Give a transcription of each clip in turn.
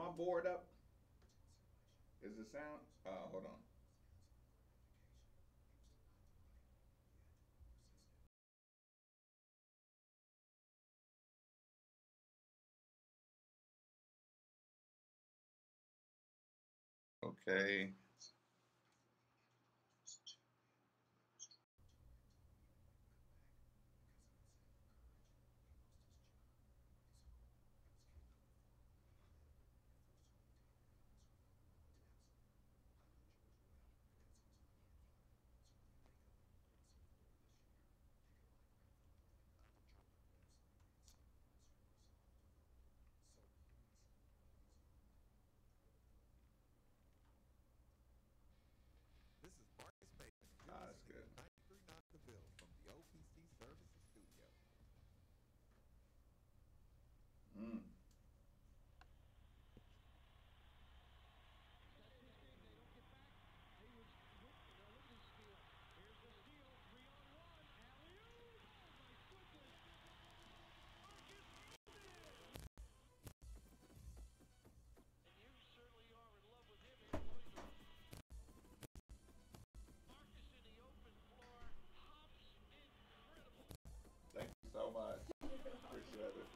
my board up? Is the sound? Hold on. Okay. This is Marcus Mason. You're That's listening good. to 93.9 The Ville from the OPC Services Studio. Mm. Thank you so much. Appreciate it.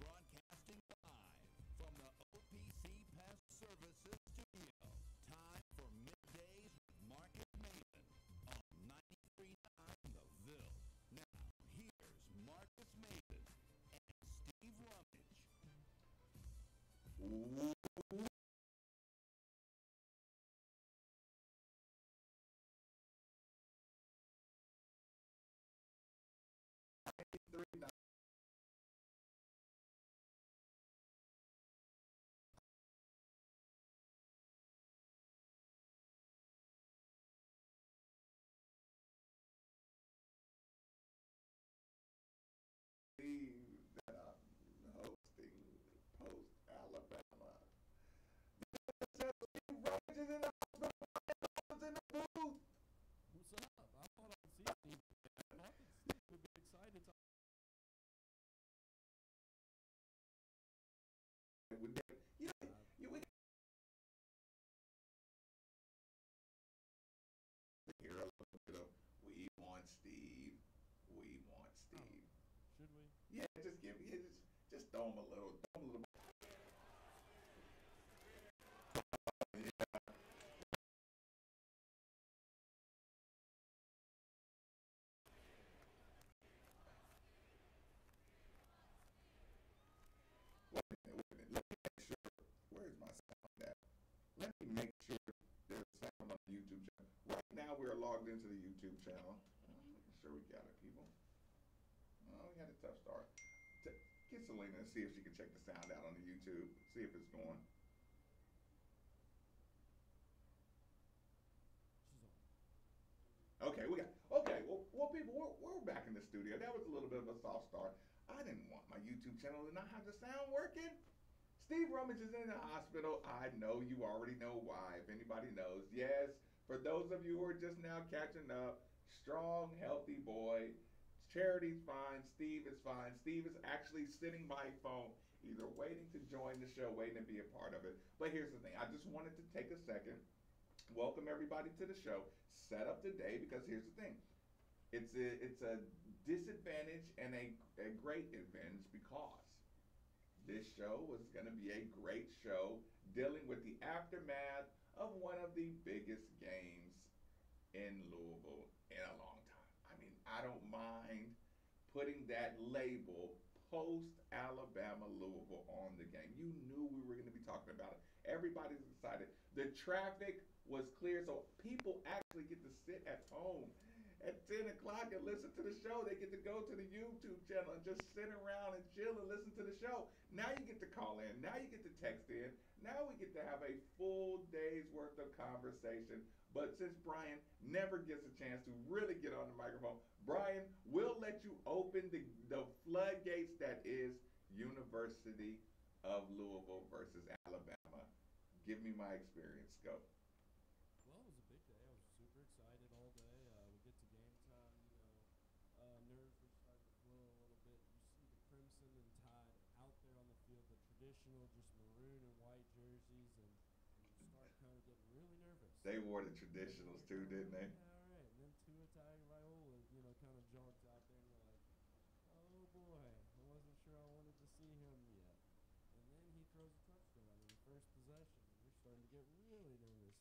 Broadcasting live from the OPC Pest Services Studio. Time for Middays with Marcus Mason on 93.9 The Ville. Now, here's Marcus Mason and Steve Rummage. That I'm hosting post Alabama. Rogers in the house, in the booth. What's up? I thought I'd see Steve. I thought that Steve would be excited to. You know, we hear a little bit of "We want Steve, we want Steve." Should we? Yeah, just give me just throw him a little, throw him a little. Wait a minute, wait a minute. Let me make sure. Where's my sound at? Let me make sure there's sound on the YouTube channel. Right now, we're logged into the YouTube channel. Making sure we got it, people. Oh, we had a tough start. Get Selena and see if she can check the sound out on the YouTube. See if it's going. She's on. Okay, we got. Okay, well, people, we're back in the studio. That was a little bit of a soft start. I didn't want my YouTube channel to not have the sound working. Steve Rummage is in the hospital. I know you already know why. If anybody knows, yes. For those of you who are just now catching up, strong, healthy boy. Charity's fine. Steve is fine. Steve is actually sitting by a phone, either waiting to join the show, waiting to be a part of it. But here's the thing. I just wanted to take a second, welcome everybody to the show, set up today, because here's the thing. It's a disadvantage and a great advantage, because this show was going to be a great show dealing with the aftermath of one of the biggest games in Louisville in a long time. I mean, I don't mind putting that label post Alabama Louisville on the game. You knew we were going to be talking about it. Everybody's excited. The traffic was clear, so people actually get to sit at home at 10 o'clock and listen to the show. They get to go to the YouTube channel and just sit around and chill and listen to the show. Now you get to call in. Now you get to text in. Now we get to have a full day's worth of conversation But since Brian never gets a chance to really get on the microphone, Brian, we'll let you open the floodgates that is University of Louisville versus Alabama. Give me my experience. Go. Well, it was a big day. I was super excited all day. We get to game time, nerves were starting to flow a little bit. You see the crimson and tide out there on the field, the traditional just maroon and white jerseys, and you start kind of getting really nervous. They wore the And then traditionals you're too, kind of didn't like, they? yeah, all right. And then Tua Tagovailoa, kind of jogs out there, and you're like, oh boy, I wasn't sure I wanted to see him yet. And then he throws a touchdown in the first possession, and you're starting to get really nervous.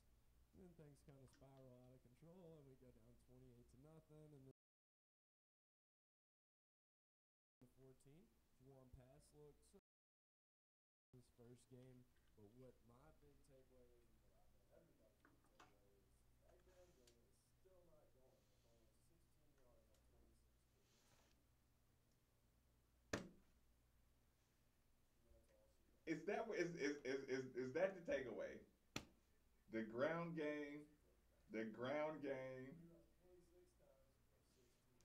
And then things kind of spiral out of control, and we go down 28 to nothing, and then the 14, one pass look. So his first game, but what my big takeaway is, and what I bet everybody's big takeaway is, that ground game is still not going with only 16 yards on 26 carries. And that's all she wrote. Is that is that the takeaway? The ground game, That's the takeaway. the ground game. He rushed 26 times for 16 yards.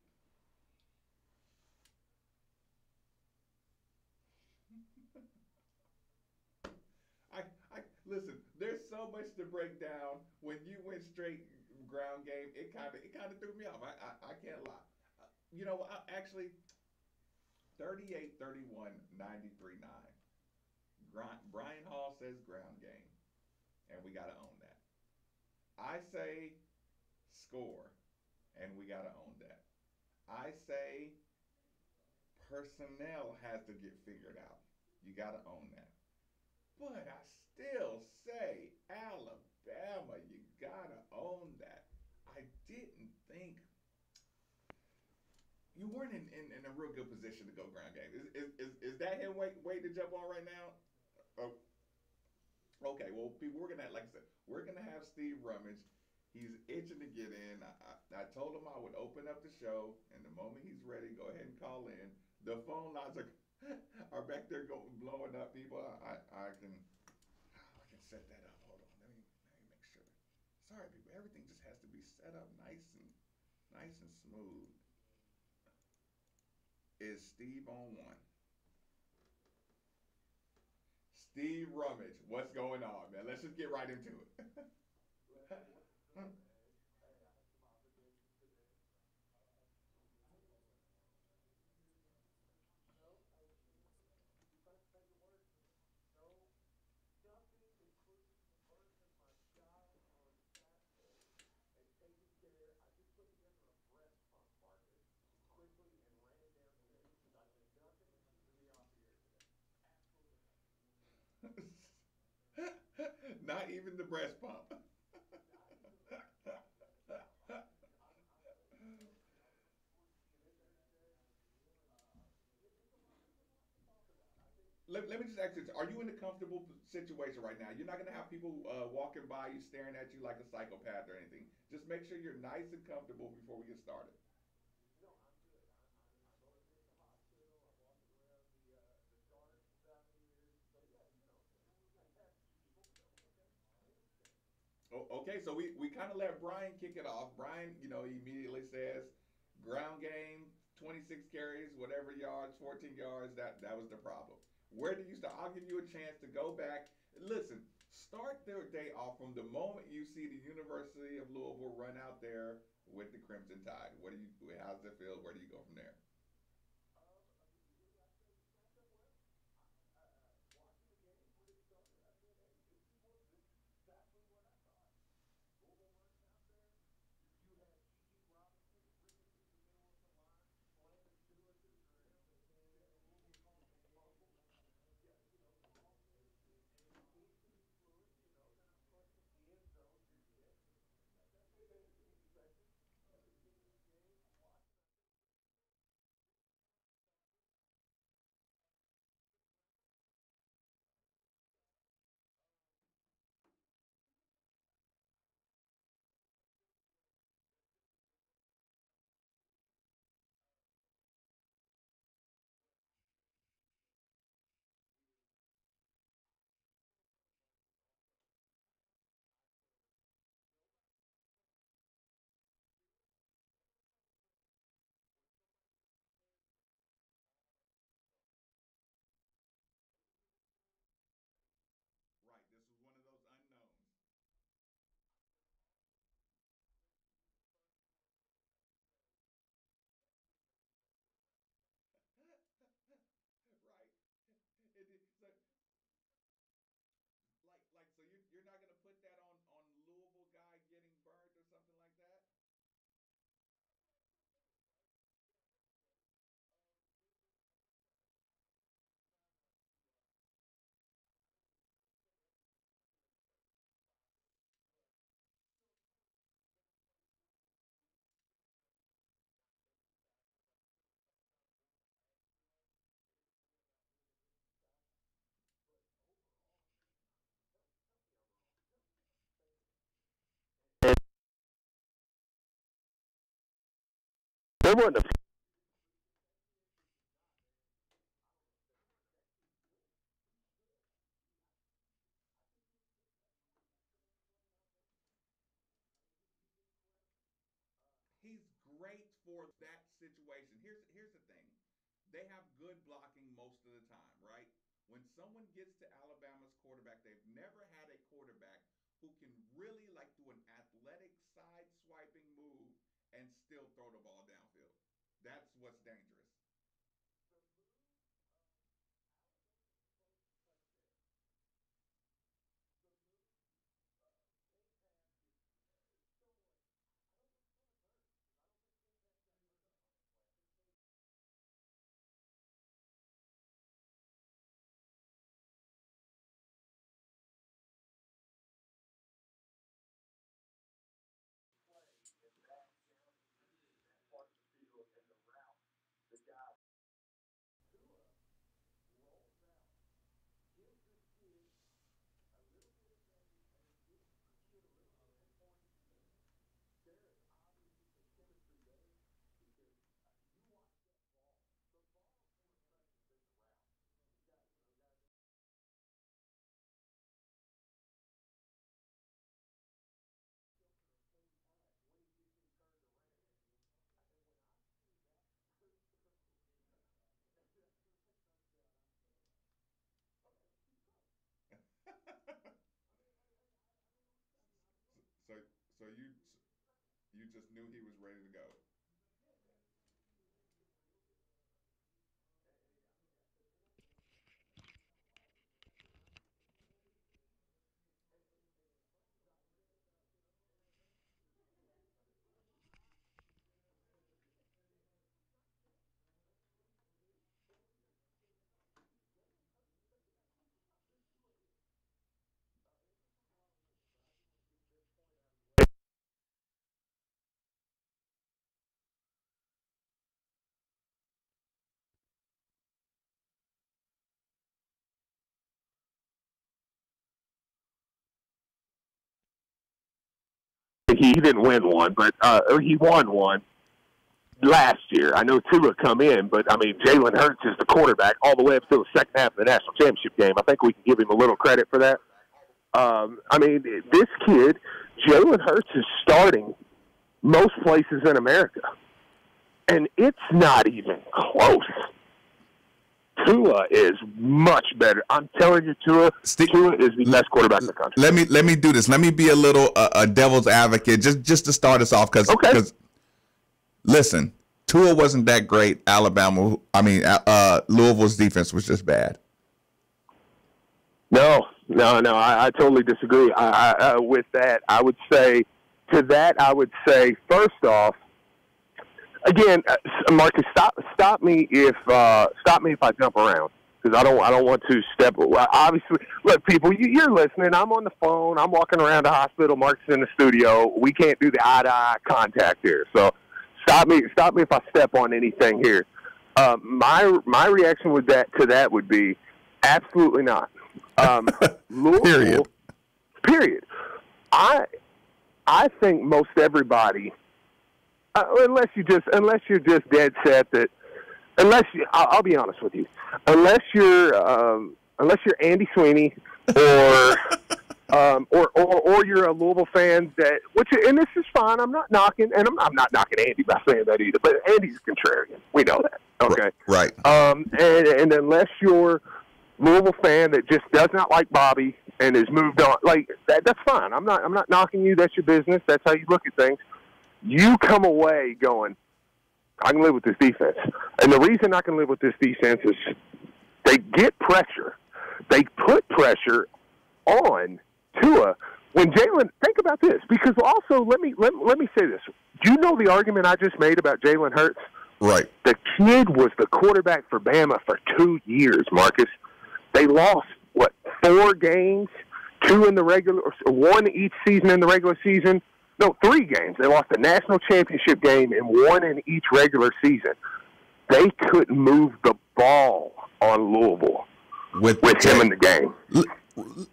I, I listen. There's so much to break down. When you went straight ground game, it kind of threw me off. I can't lie. Actually, 38-31, 93-9. Brian Hall says ground game, and we gotta own that. I say score, and we gotta own that. I say personnel has to get figured out. You gotta own that. But I still say Alabama, you gotta own that. I didn't think you weren't in a real good position to go ground game. Is that him waiting to jump on right now? Oh, okay. Well, people, we're gonna, like I said, we're gonna have Steve Rummage. He's itching to get in. I told him I would open up the show, and the moment he's ready, go ahead and call in. The phone lines are back there blowing up. People, I can set that up. Hold on, let me make sure. Sorry, people. Everything just has to be set up nice and smooth. Is Steve on one? Steve Rummage, what's going on, man? Let's just get right into it. Not even the breast pump. Let me just ask this. Are you in a comfortable situation right now? You're not going to have people walking by you staring at you like a psychopath or anything. Just make sure you're nice and comfortable before we get started. Oh, okay, so we kind of let Brian kick it off. Brian, he immediately says, ground game, 26 carries, whatever yards, 14 yards. That was the problem. Where do you start? I'll give you a chance to go back. Listen, start their day off from the moment you see the University of Louisville run out there with the Crimson Tide. What do you? How does it feel? Where do you go from there? There wasn't a He's great for that situation. Here's the thing. They have good blocking most of the time, right? When someone gets to Alabama's quarterback, they've never had a quarterback who can really like do an athletic side swiping move and still throw the ball downfield. That's what's dangerous. So so you just knew he was ready to go. he didn't win one, but he won one last year. I know Tua come in, but I mean Jalen Hurts is the quarterback all the way up to the second half of the national championship game. I think we can give him a little credit for that. I mean, this kid, Jalen Hurts, is starting most places in America, and it's not even close. Tua is much better. I'm telling you, Tua is the best quarterback in the country. Let me do this. Let me be a little a devil's advocate just to start us off because listen, Tua wasn't that great. Louisville's defense was just bad. No, I totally disagree. With that. I would say first off, again, Marcus, stop me if I jump around because I don't want to step. Obviously, look, people, you're listening. I'm on the phone. I'm walking around the hospital. Marcus in the studio. We can't do the eye-to-eye contact here. So stop me if I step on anything here. My reaction to that would be absolutely not. Louisville, period. I think most everybody. Unless you're just dead set that, I'll be honest with you, unless you're Andy Sweeney or you're a Louisville fan and this is fine. I'm not knocking, and I'm not knocking Andy by saying that either. But Andy's a contrarian. We know that. Okay, right. And unless you're Louisville fan that just does not like Bobby and has moved on, like that's fine. I'm not knocking you. That's your business. That's how you look at things. You come away going, I can live with this defense. And the reason I can live with this defense is they get pressure. They put pressure on Tua. When Jalen, think about this, because also let me say this. Do you know the argument I just made about Jalen Hurts? Right. The kid was the quarterback for Bama for 2 years, Marcus. They lost, 4 games? 2 in the regular, 1 each season in the regular season? No, 3 games. They lost the national championship game and 1 in each regular season. They couldn't move the ball on Louisville with him in the game.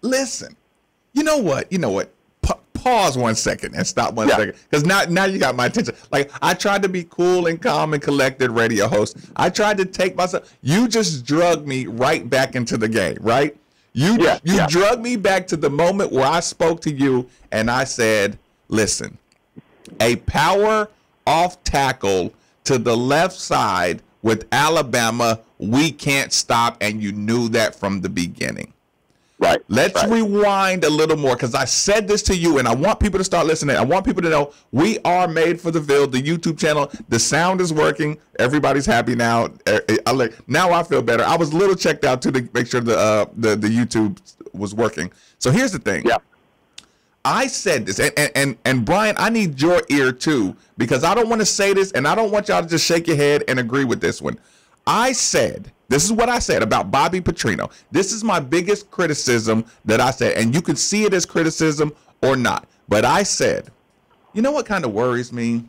Listen, you know what? pause 1 second and stop 1 second, because now you got my attention. Like, I tried to be cool and calm and collected radio host. I tried to take myself. You just drugged me right back into the game, right? You drugged me back to the moment where I spoke to you and I said, listen, a power off tackle to the left side with Alabama, we can't stop, and you knew that from the beginning. Right. Let's rewind a little more, because I said this to you, and I want people to start listening. I want people to know we are Made for the Ville, the YouTube channel. The sound is working. Everybody's happy now. Now I feel better. I was a little checked out, too, to make sure the YouTube was working. So here's the thing. Yeah. I said this, and Brian, I need your ear too, because I don't want to say this, and I don't want y'all to just shake your head and agree with this one. I said, this is what I said about Bobby Petrino. This is my biggest criticism that I said, and you can see it as criticism or not. But I said, you know what kind of worries me?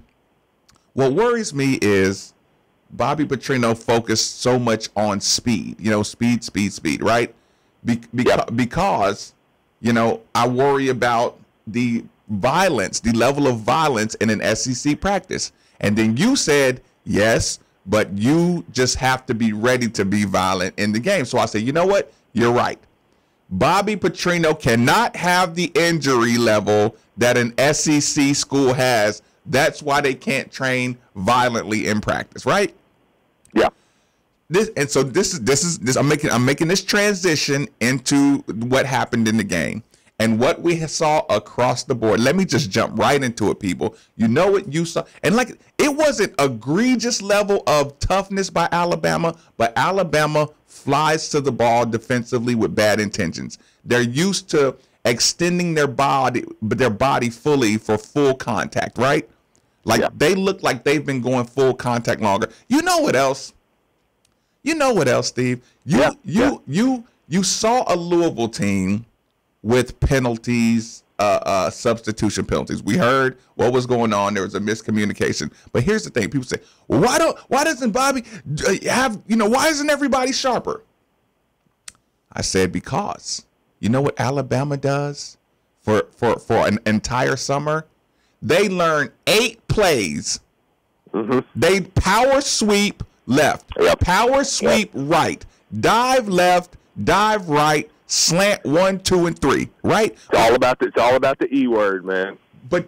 What worries me is Bobby Petrino focused so much on speed, speed, right? Because, I worry about the violence, the level of violence in an SEC practice. And then you said, yes, but you just have to be ready to be violent in the game. So I said, you know what? You're right. Bobby Petrino cannot have the injury level that an SEC school has. That's why they can't train violently in practice, right? Yeah. I'm making this transition into what happened in the game and what we saw across the board. Let me just jump right into it, people. You know what you saw, and it wasn't egregious level of toughness by Alabama, but Alabama flies to the ball defensively with bad intentions. They're used to extending their body fully for full contact, right? They look like they've been going full contact longer. You know what else? Steve? You saw a Louisville team with penalties, substitution penalties. We heard what was going on. There was a miscommunication. But here's the thing: people say, well, why doesn't Bobby have? Why isn't everybody sharper? I said, because you know what Alabama does for an entire summer? They learn 8 plays. Mm-hmm. They power sweep left, power sweep right, dive left, dive right, slant 1, 2, and 3. Right? It's all about the E word, man. But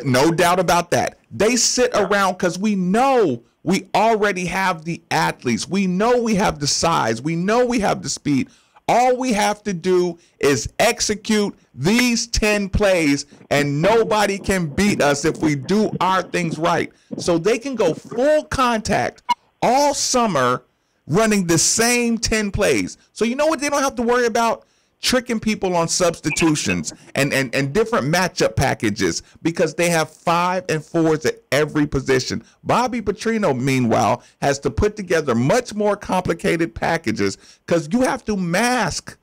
no doubt about that. They sit around because we know we already have the athletes. We know we have the size. We know we have the speed. All we have to do is execute these 10 plays, and nobody can beat us if we do our things right. So they can go full contact all summer running the same 10 plays. So you know what they don't have to worry about? Tricking people on substitutions and different matchup packages, because they have 5 and 4s at every position. Bobby Petrino, meanwhile, has to put together much more complicated packages because you have to mask.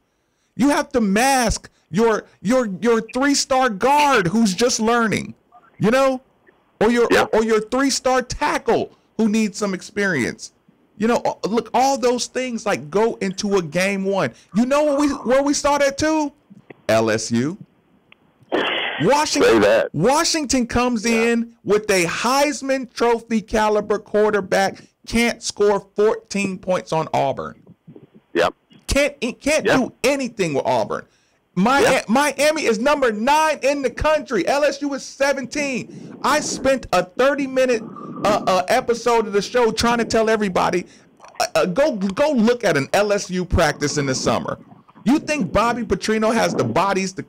You have to mask your 3-star guard who's just learning, or your 3-star tackle who needs some experience. Look, all those things go into a game one. You know where we start at too? LSU. Washington comes in with a Heisman Trophy caliber quarterback, can't score 14 points on Auburn. Yep. Can't do anything with Auburn. Miami is number 9 in the country. LSU is 17. I spent a 30-minute episode of the show trying to tell everybody, go look at an LSU practice in the summer. You think Bobby Petrino has the bodies to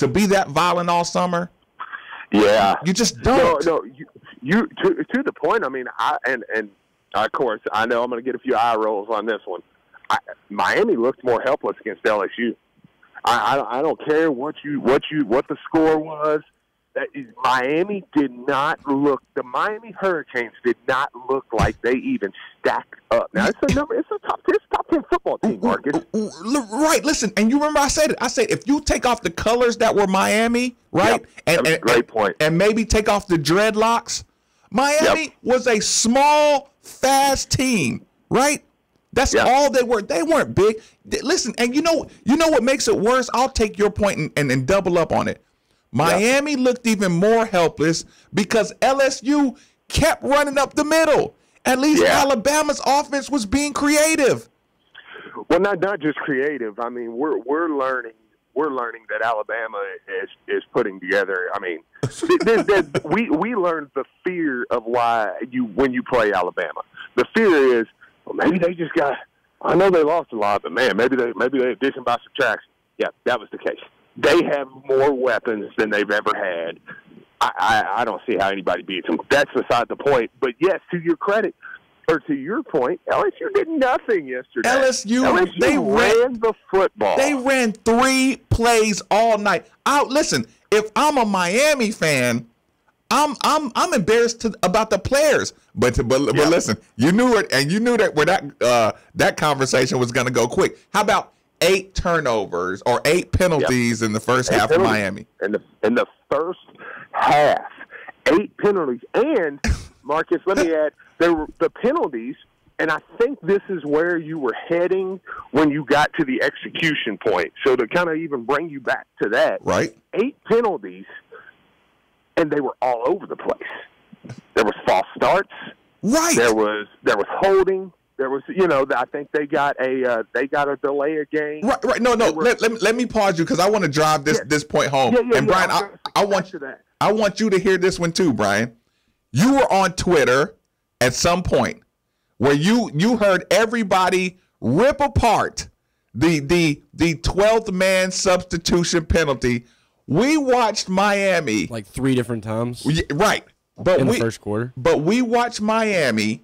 be that violent all summer? Yeah, you just don't. No, you to the point. I mean, of course I know I'm going to get a few eye rolls on this one. Miami looked more helpless against LSU. I don't care what the score was. Miami did not look. The Miami Hurricanes did not look like they even stacked up. Now it's a top 10 football team, Marcus. Right. Listen, and you remember I said it. I said if you take off the colors that were Miami, right, great point, and maybe take off the dreadlocks, Miami was a small, fast team, right? That's all they were. They weren't big. Listen, and you know what makes it worse? I'll take your point and double up on it. Miami looked even more helpless because LSU kept running up the middle. At least Alabama's offense was being creative. Well, not just creative. I mean, we're learning that Alabama is putting together. I mean, we learned the fear of when you play Alabama. The fear is, well, maybe they just got. I know they lost a lot, but man, maybe they addition by subtraction. Yeah, that was the case. They have more weapons than they've ever had. I don't see how anybody beats them. That's beside the point. But yes, to your credit, or to your point, LSU did nothing yesterday. LSU they ran the football. They ran 3 plays all night. Listen, if I'm a Miami fan, I'm embarrassed about the players. But listen, you knew it, and you knew that where that conversation was going to go quick. How about 8 turnovers or 8 penalties in the first half of Miami? In the first half, 8 penalties. And Marcus, let me add, there were the penalties, and I think this is where you were heading when you got to the execution point. So to kind of even bring you back to that, right? 8 penalties, and they were all over the place. There was false starts. Right. There was holding. There was, I think they got a delay of game. Right. No. Let me pause you because I want to drive this point home. And Brian, I want you to hear this one too, Brian. You were on Twitter at some point where you heard everybody rip apart the 12th man substitution penalty. We watched Miami like 3 different times. Right. But in the first quarter. But we watched Miami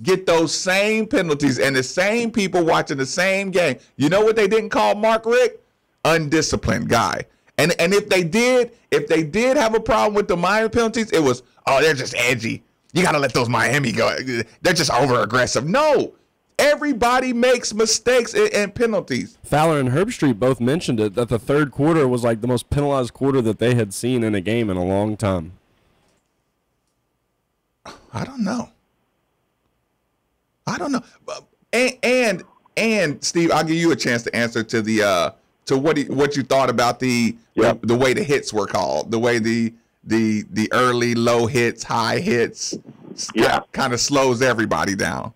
get those same penalties and the same people watching the same game. You know what they didn't call Mark Richt? Undisciplined guy. And if they did have a problem with the Miami penalties, it was, they're just edgy. You got to let those Miami go. They're just over aggressive. No. Everybody makes mistakes and penalties. Fowler and Herbstreit both mentioned it, that the third quarter was like the most penalized quarter that they had seen in a game in a long time. I don't know. And Steve, I'll give you a chance to answer to the to what you thought about the way the hits were called, the way the early low hits, high hits, kind of slows everybody down.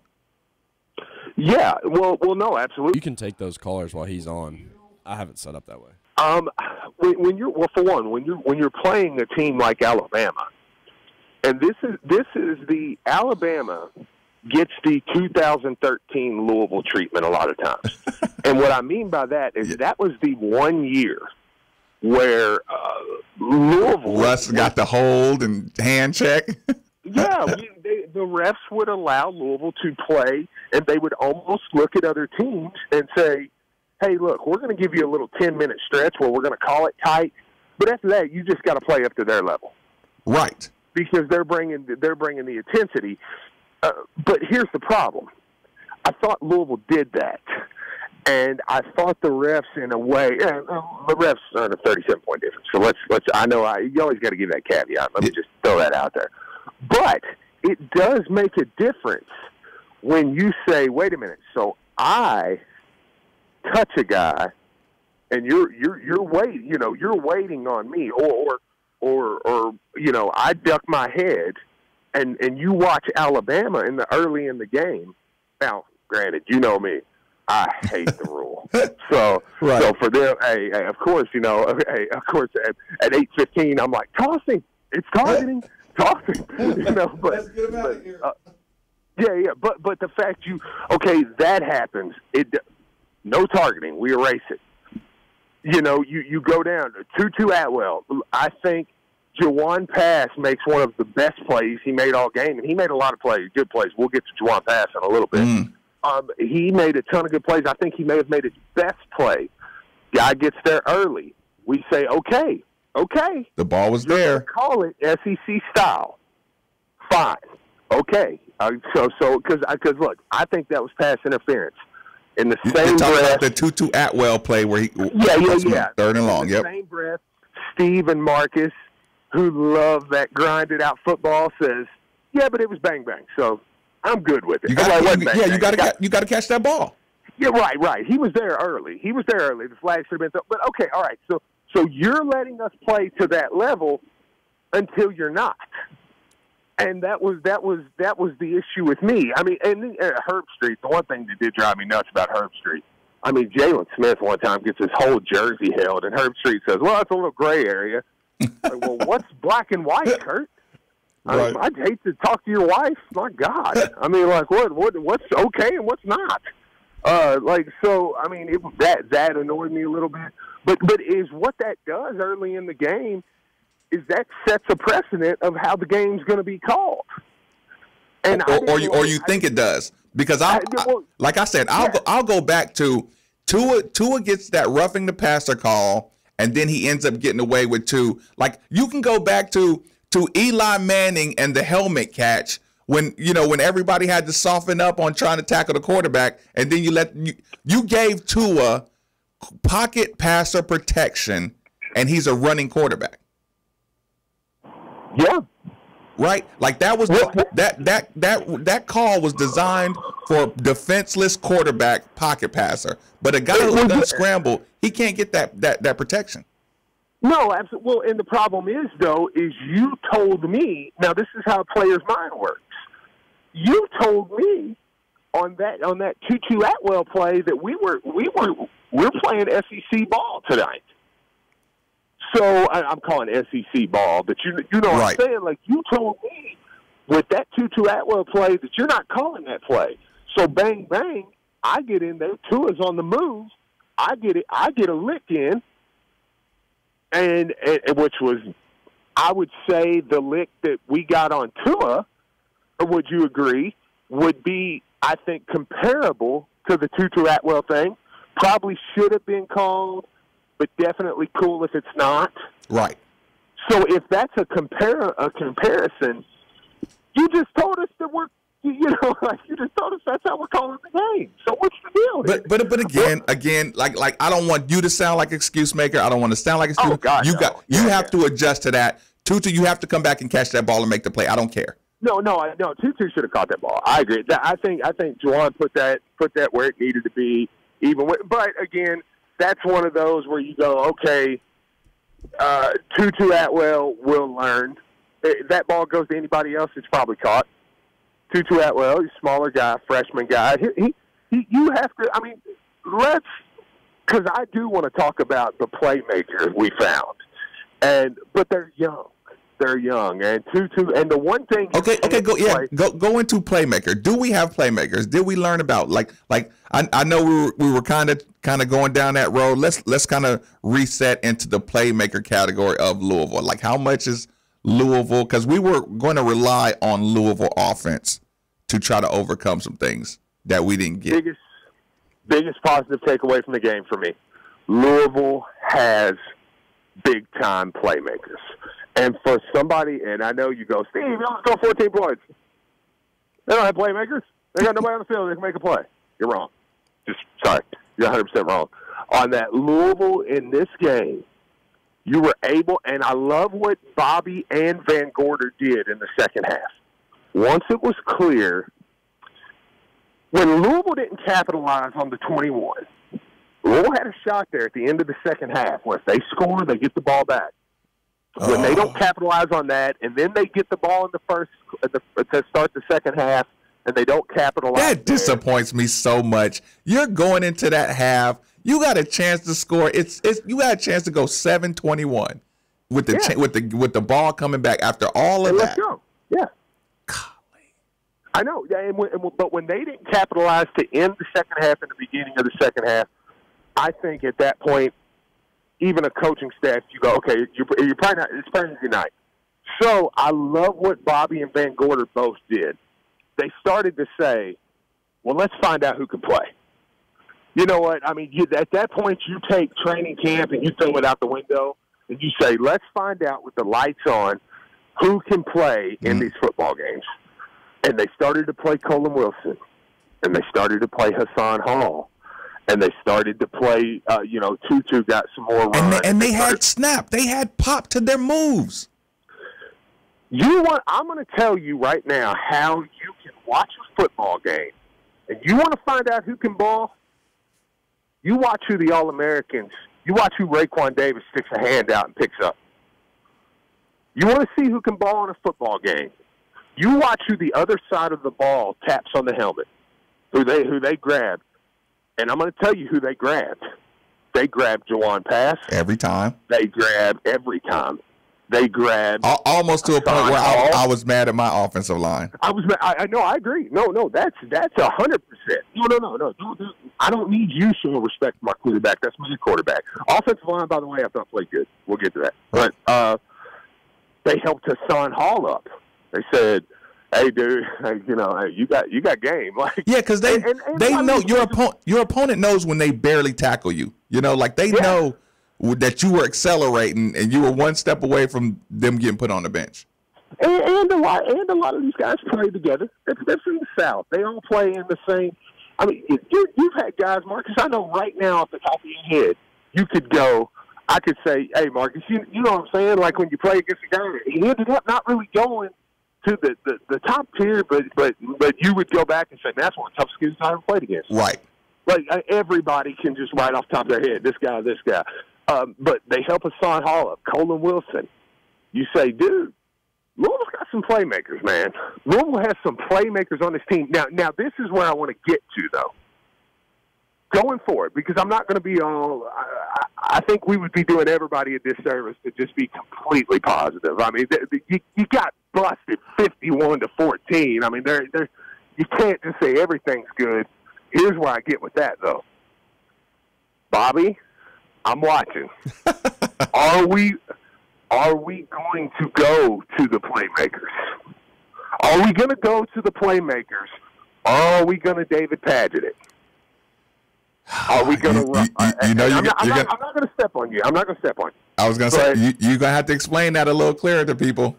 Yeah, well, no, absolutely. You can take those callers while he's on. I have it set up that way. When you're playing a team like Alabama, and this is the Alabama gets the 2013 Louisville treatment a lot of times, and what I mean by that is that was the one year where Louisville Russ got the hold and hand check. The refs would allow Louisville to play, and they would almost look at other teams and say, hey, look, we're going to give you a little 10-minute stretch where we're going to call it tight, but after that, you just got to play up to their level. Right. Because they're bringing the intensity. But here's the problem. I thought Louisville did that, and I thought the refs, in a way, the refs are in a 37-point difference. So let's. I know you always got to give that caveat. Let me just throw that out there. But it does make a difference when you say, wait a minute, so I touch a guy and you're waiting, you're waiting on me, or I duck my head and you watch Alabama early in the game. Now, granted, you know me, I hate the rule. So for them, of course, at 8:15, I'm like, tossing. It's targeting. Tossing. But let's get him out of here. But the fact that happens. No targeting. We erase it. You go down to Tutu Atwell. I think Jawan Pass makes one of the best plays he made all game, and he made a lot of plays, good plays. We'll get to Jawan Pass in a little bit. He made a ton of good plays. I think he may have made his best play. Guy gets there early. We say, okay. The ball was there. Call it SEC style. Fine. Okay. Because look, I think that was pass interference. In the same breath, the Tutu Atwell play where he third and long. In the same breath, Steve and Marcus, who love that grinded out football, says, yeah, but it was bang bang. So I'm good with it. You got to catch that ball. Yeah, right. He was there early. The flag should have been thrown. But okay, all right. So you're letting us play to that level until you're not. And that was the issue with me. I mean, and Herb Street, the one thing that did drive me nuts about Herb Street, I mean, Jalen Smith one time gets his whole jersey held, and Herb Street says, well, it's a little gray area. Like, well, what's black and white, Kurt? Right. I'd hate to talk to your wife. My God. I mean, like, what's okay and what's not? So, I mean, that annoyed me a little bit. But is what that does early in the game is that sets a precedent of how the game's going to be called. And you think it does. Because like I said, I'll go back to Tua gets that roughing the passer call, and then he ends up getting away with 2. Like, you can go back to Eli Manning and the helmet catch when everybody had to soften up on trying to tackle the quarterback, and then you gave Tua pocket passer protection, and he's a running quarterback. Yeah. Right? Like that was that call was designed for defenseless quarterback pocket passer. But a guy who's done scramble, he can't get that protection. No, absolutely. Well, and the problem is you told me, now this is how a player's mind works. You told me on that Tutu Atwell play that we're playing SEC ball tonight. So I'm calling SEC ball, but you know what I'm saying? Like, you told me with that Tutu Atwell play that you're not calling that play. So bang, bang, I get in there. Tua's on the move. I get a lick in, and which was, I would say, the lick that we got on Tua, or would you agree, would be, I think, comparable to the Tutu Atwell thing. Probably should have been called, but definitely cool if it's not. Right. So if that's a comparison, you just told us that you just told us that's how we're calling the game. So what's the deal here? But again, like I don't want you to sound like excuse maker. I don't want to sound like excuse. Oh God, you have to adjust to that. Tutu, you have to come back and catch that ball and make the play. I don't care. No. Tutu should have caught that ball. I agree. I think Juwan put that where it needed to be. But again, that's one of those where you go, okay, Tutu Atwell will learn. If that ball goes to anybody else, it's probably caught. Tutu Atwell, he's a smaller guy, freshman guy. You have to, I mean, because I do want to talk about the playmakers we found. But they're young. And Tutu, and the one thing. Go into playmaker. Do we have playmakers? Did we learn about like I know we were kind of going down that road. Let's kind of reset into the playmaker category of Louisville. Like, how much is Louisville? Because we were going to rely on Louisville offense to try to overcome some things that we didn't get. Biggest positive takeaway from the game for me: Louisville has big time playmakers. And for somebody, and I know you go, Steve, you only score 14 points. They don't have playmakers. They got nobody on the field that can make a play. You're wrong. Sorry. You're 100% wrong. On that Louisville in this game, you were able, and I love what Bobby and Van Gorder did in the second half. Once it was clear, when Louisville didn't capitalize on the 21, Louisville had a shot there at the end of the second half where if they score, they get the ball back. When they don't capitalize on that, and then they get the ball in to start the second half, and they don't capitalize. That disappoints me so much. You're going into that half. You got a chance to score. You got a chance to go 7-21 with the ball coming back after all of that. Let's go. Yeah. Golly. I know. Yeah, but when they didn't capitalize to end the second half and the beginning of the second half, I think at that point, even a coaching staff, you go, okay, you're probably not. It's probably your night. So I love what Bobby and Van Gorder both did. They started to say, well, let's find out who can play. You know what? I mean, at that point, you take training camp and you throw it out the window, and you say, let's find out with the lights on who can play in these football games. And they started to play Colin Wilson, and they started to play Hassan Hall. And they started to play, Tutu got some more run. And they had snap. They had pop to their moves. I'm going to tell you right now how you can watch a football game, and you want to find out who can ball, you watch who the All-Americans, you watch who Raekwon Davis sticks a hand out and picks up. You want to see who can ball in a football game. You watch who the other side of the ball taps on the helmet, who they grab. And I'm going to tell you who they grabbed. They grabbed Jawan Pass. Every time. They grab every time. They grabbed almost to a point where I was mad at my offensive line. I know. I agree. No. That's 100%. No. I don't need you showing respect for my quarterback. That's my quarterback. Offensive line, by the way, I thought played good. We'll get to that. But they helped Hassan Hall up. They said, "Hey, dude, you got game." Like, yeah, because they know your opponent knows when they barely tackle you. Like they know that you were accelerating and you were one step away from them getting put on the bench. And a lot of these guys play together. They're from the South. They all play in the same. I mean, you've had guys, Marcus. I know right now off the top of your head, you could go. I could say, "Hey, Marcus, you know what I'm saying?" Like when you play against a guy, he ended up not really going to the top tier, but you would go back and say, "That's one of the toughest kids I ever played against." Right. Like everybody can just right off the top of their head, this guy. But they help Hassan Hall up, Colin Wilson. You say, dude, Louisville's got some playmakers, man. Louisville has some playmakers on this team. Now this is where I want to get to, though. Going forward, because I'm not going to be all. I think we would be doing everybody a disservice to just be completely positive. I mean, you got busted 51-14. I mean, you can't just say everything's good. Here's where I get with that, though. Bobby, I'm watching. Are we going to go to the playmakers? Are we going to go to the playmakers? Or are we going to David Padgett it? Are we going to run? I'm not going to step on you. I'm not going to step on you. I was going to say, you're going to have to explain that a little clearer to people.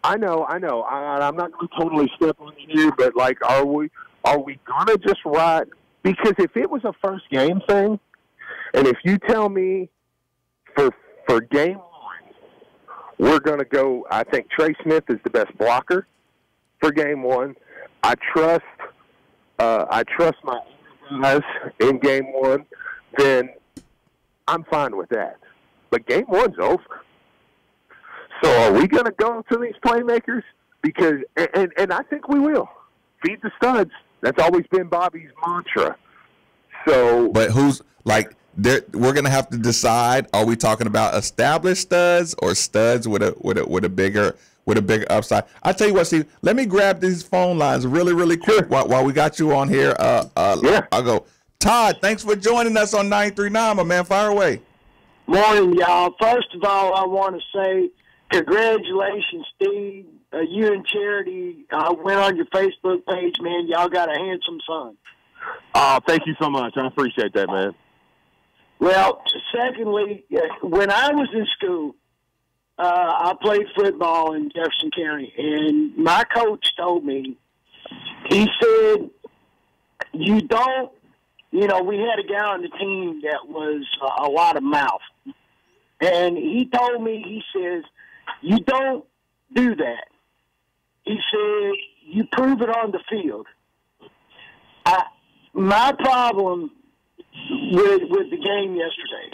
I know. I'm not going to totally step on you, but, like, are we going to just ride? Because if it was a first game thing, and if you tell me for game one, we're going to go, I think Trey Smith is the best blocker for game one. I trust my guys in game one, then I'm fine with that. But game one's over. So are we going to go to these playmakers? Because, and I think we will. Feed the studs. That's always been Bobby's mantra. So, but who's like? We're gonna have to decide: are we talking about established studs or studs with a bigger upside? I tell you what, Steve. Let me grab these phone lines really quick while we got you on here. Yeah. I'll go. Todd, thanks for joining us on 93.9, my man. Fire away. Morning, y'all. First of all, I want to say congratulations, Steve. You and Charity. I went on your Facebook page, man. Y'all got a handsome son. Thank you so much. I appreciate that, man. Well, secondly, when I was in school, I played football in Jefferson County, and my coach told me, he said, we had a guy on the team that was a lot of mouth. And he told me, he says, you don't do that. He said, you prove it on the field. My problem with the game yesterday,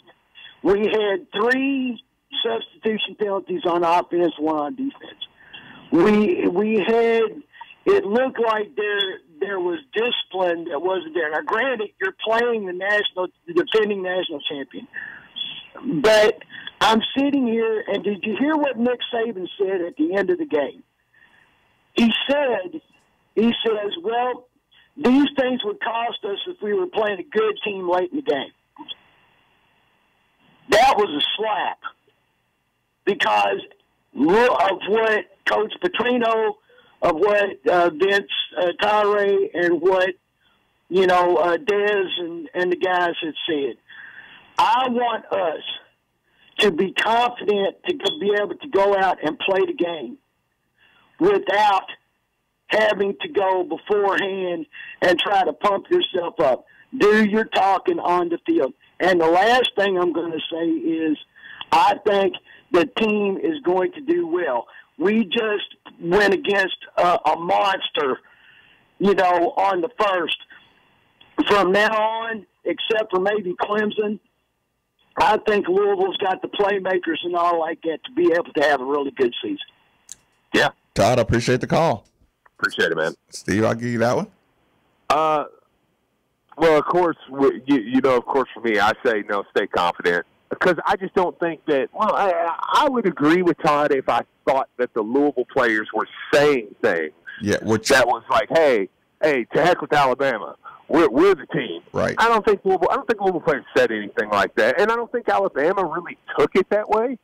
we had 3 substitution penalties on offense, 1 on defense. We had, it looked like there was discipline that wasn't there. Now, granted, you're playing the defending national champion, but I'm sitting here, and did you hear what Nick Saban said at the end of the game? He says, well, these things would cost us if we were playing a good team late in the game. That was a slap because of what Coach Petrino, of what Vince Tyree, and what Dez and the guys had said. I want us to be confident to be able to go out and play the game without having to go beforehand and try to pump yourself up. Do your talking on the field. And the last thing I'm going to say is I think the team is going to do well. We just went against a monster on the first. From now on, except for maybe Clemson, I think Louisville's got the playmakers and all like that to be able to have a really good season. Yeah. Todd, I appreciate the call. Appreciate it, man. Steve, I'll give you that one. Well, of course, of course, for me, I say no, stay confident. Because I just don't think that, I would agree with Todd if I thought that the Louisville players were saying things. Yeah, that was like, hey, to heck with Alabama. We're the team. Right. I don't think Louisville players said anything like that. And I don't think Alabama really took it that way.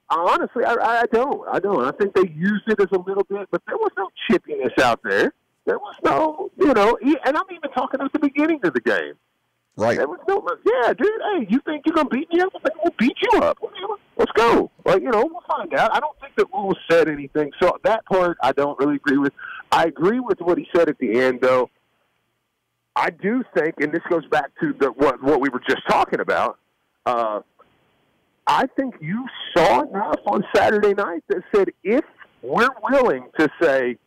Honestly, I don't. I think they used it as a little bit, but there was no chippiness out there. There was no, and I'm even talking at the beginning of the game. Right. There was no, yeah, dude, hey, you think you're going to beat me up? I think we'll beat you up. Let's go. We'll find out. I don't think that Louisville said anything. So that part I don't really agree with. I agree with what he said at the end, though. I do think, and this goes back to what we were just talking about, I think you saw enough on Saturday night that said if we're willing to say,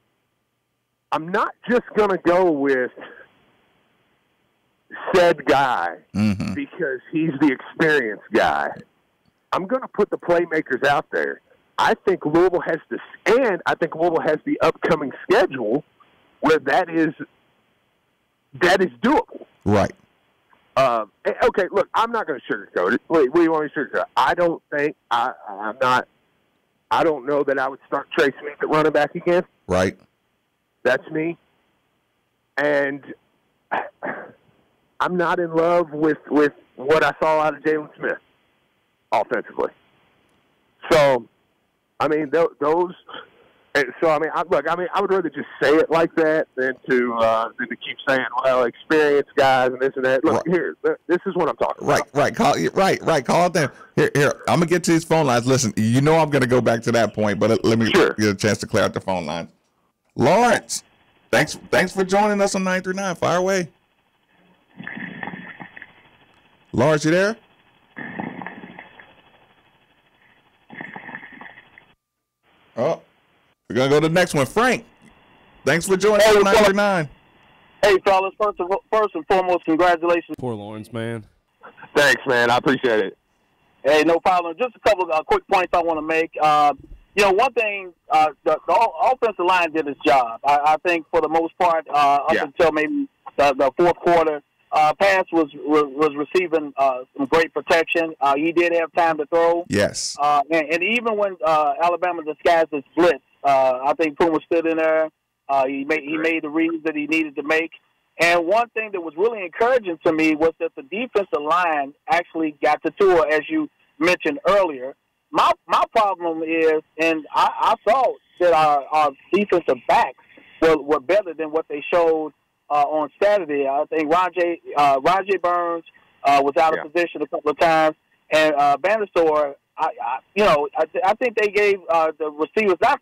I'm not just going to go with said guy because he's the experienced guy. I'm going to put the playmakers out there. I think Louisville has the upcoming schedule where that is doable. Right. Okay, look, I'm not going to sugarcoat it. What do you want me to sugarcoat? I don't think I don't know that I would start Trey Smith at running back again. Right. That's me. And I'm not in love with what I saw out of Jalen Smith offensively. So, I mean, those. So, I mean, I would rather just say it like that than to keep saying, well, experienced guys and this and that. Look, here, this is what I'm talking about. Right. Call it there. Here. I'm gonna get to these phone lines. Listen, I'm gonna go back to that point, but let me get a chance to clear out the phone lines. Lawrence, thanks for joining us on 939. Fire away. Lawrence, you there? Oh, we're going to go to the next one. Frank, thanks for joining us on 939. Hey, fellas, first and foremost, congratulations. Poor Lawrence, man. Thanks, man. I appreciate it. Hey, no problem. Just a couple of quick points I want to make. One thing, the offensive line did its job. I think for the most part, until maybe the fourth quarter, Pass was receiving some great protection. He did have time to throw. Yes. And even when Alabama disguised its blitz, I think Puma stood in there. He made the reads that he needed to make. And one thing that was really encouraging to me was that the defensive line actually got to Tua, as you mentioned earlier. My problem is, and I thought that our defensive backs were better than what they showed on Saturday. I think Rajay Burns was out of position a couple of times, and Bannister. I think they gave the receivers not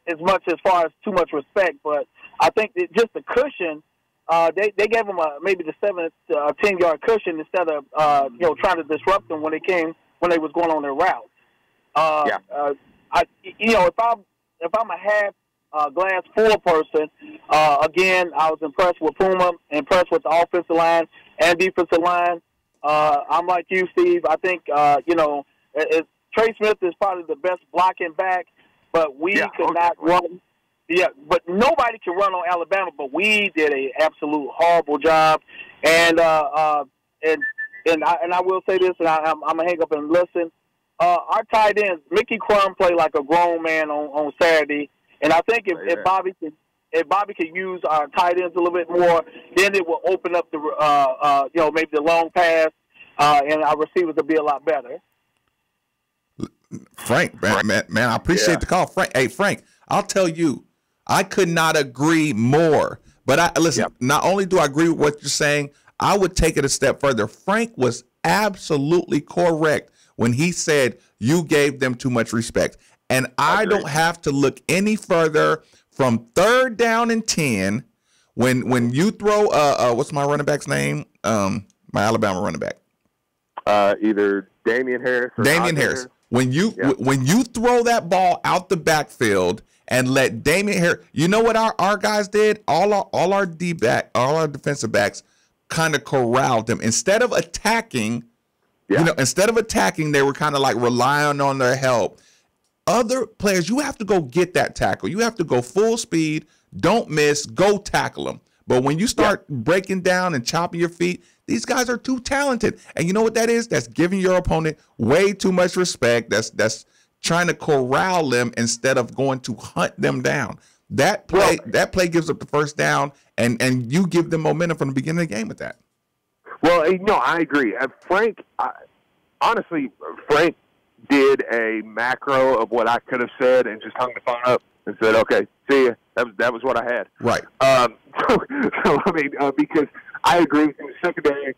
as much as far as too much respect, but I think that just the cushion. They gave them maybe the 7 to 10 yard cushion instead of trying to disrupt them when they was going on their route. If I'm a half glass full person, again, I was impressed with Puma, impressed with the offensive line and defensive line. I'm like you, Steve. I think Trey Smith is probably the best blocking back, but we could not run. Yeah, but nobody can run on Alabama, but we did a absolute horrible job. And I will say this, and I'm gonna hang up and listen. Our tight ends, Mickey Crum played like a grown man on Saturday, and I think if Bobby could use our tight ends a little bit more, then it will open up the maybe the long pass, and our receivers will be a lot better. Frank, man, I appreciate the call, Frank. Hey, Frank, I'll tell you. I could not agree more. But listen, not only do I agree with what you're saying, I would take it a step further. Frank was absolutely correct when he said you gave them too much respect. And I don't have to look any further from 3rd down and 10 when you throw what's my running back's name? My Alabama running back. Either Damian Harris or Damian Harris. When you throw that ball out the backfield and let Damian Harris, you know what our guys did? All our defensive backs kind of corralled them. Instead of attacking, they were kind of like relying on their help. Other players, you have to go get that tackle. You have to go full speed, don't miss, go tackle them. But when you start breaking down and chopping your feet, these guys are too talented. And you know what that is? That's giving your opponent way too much respect. That's trying to corral them instead of going to hunt them down. That play gives up the first down, and you give them momentum from the beginning of the game with that. Well, no, I agree. Frank, honestly, Frank did a macro of what I could have said and just hung the phone up and said, "Okay, see ya." That was what I had. Right. So I mean, because I agree with him. The secondary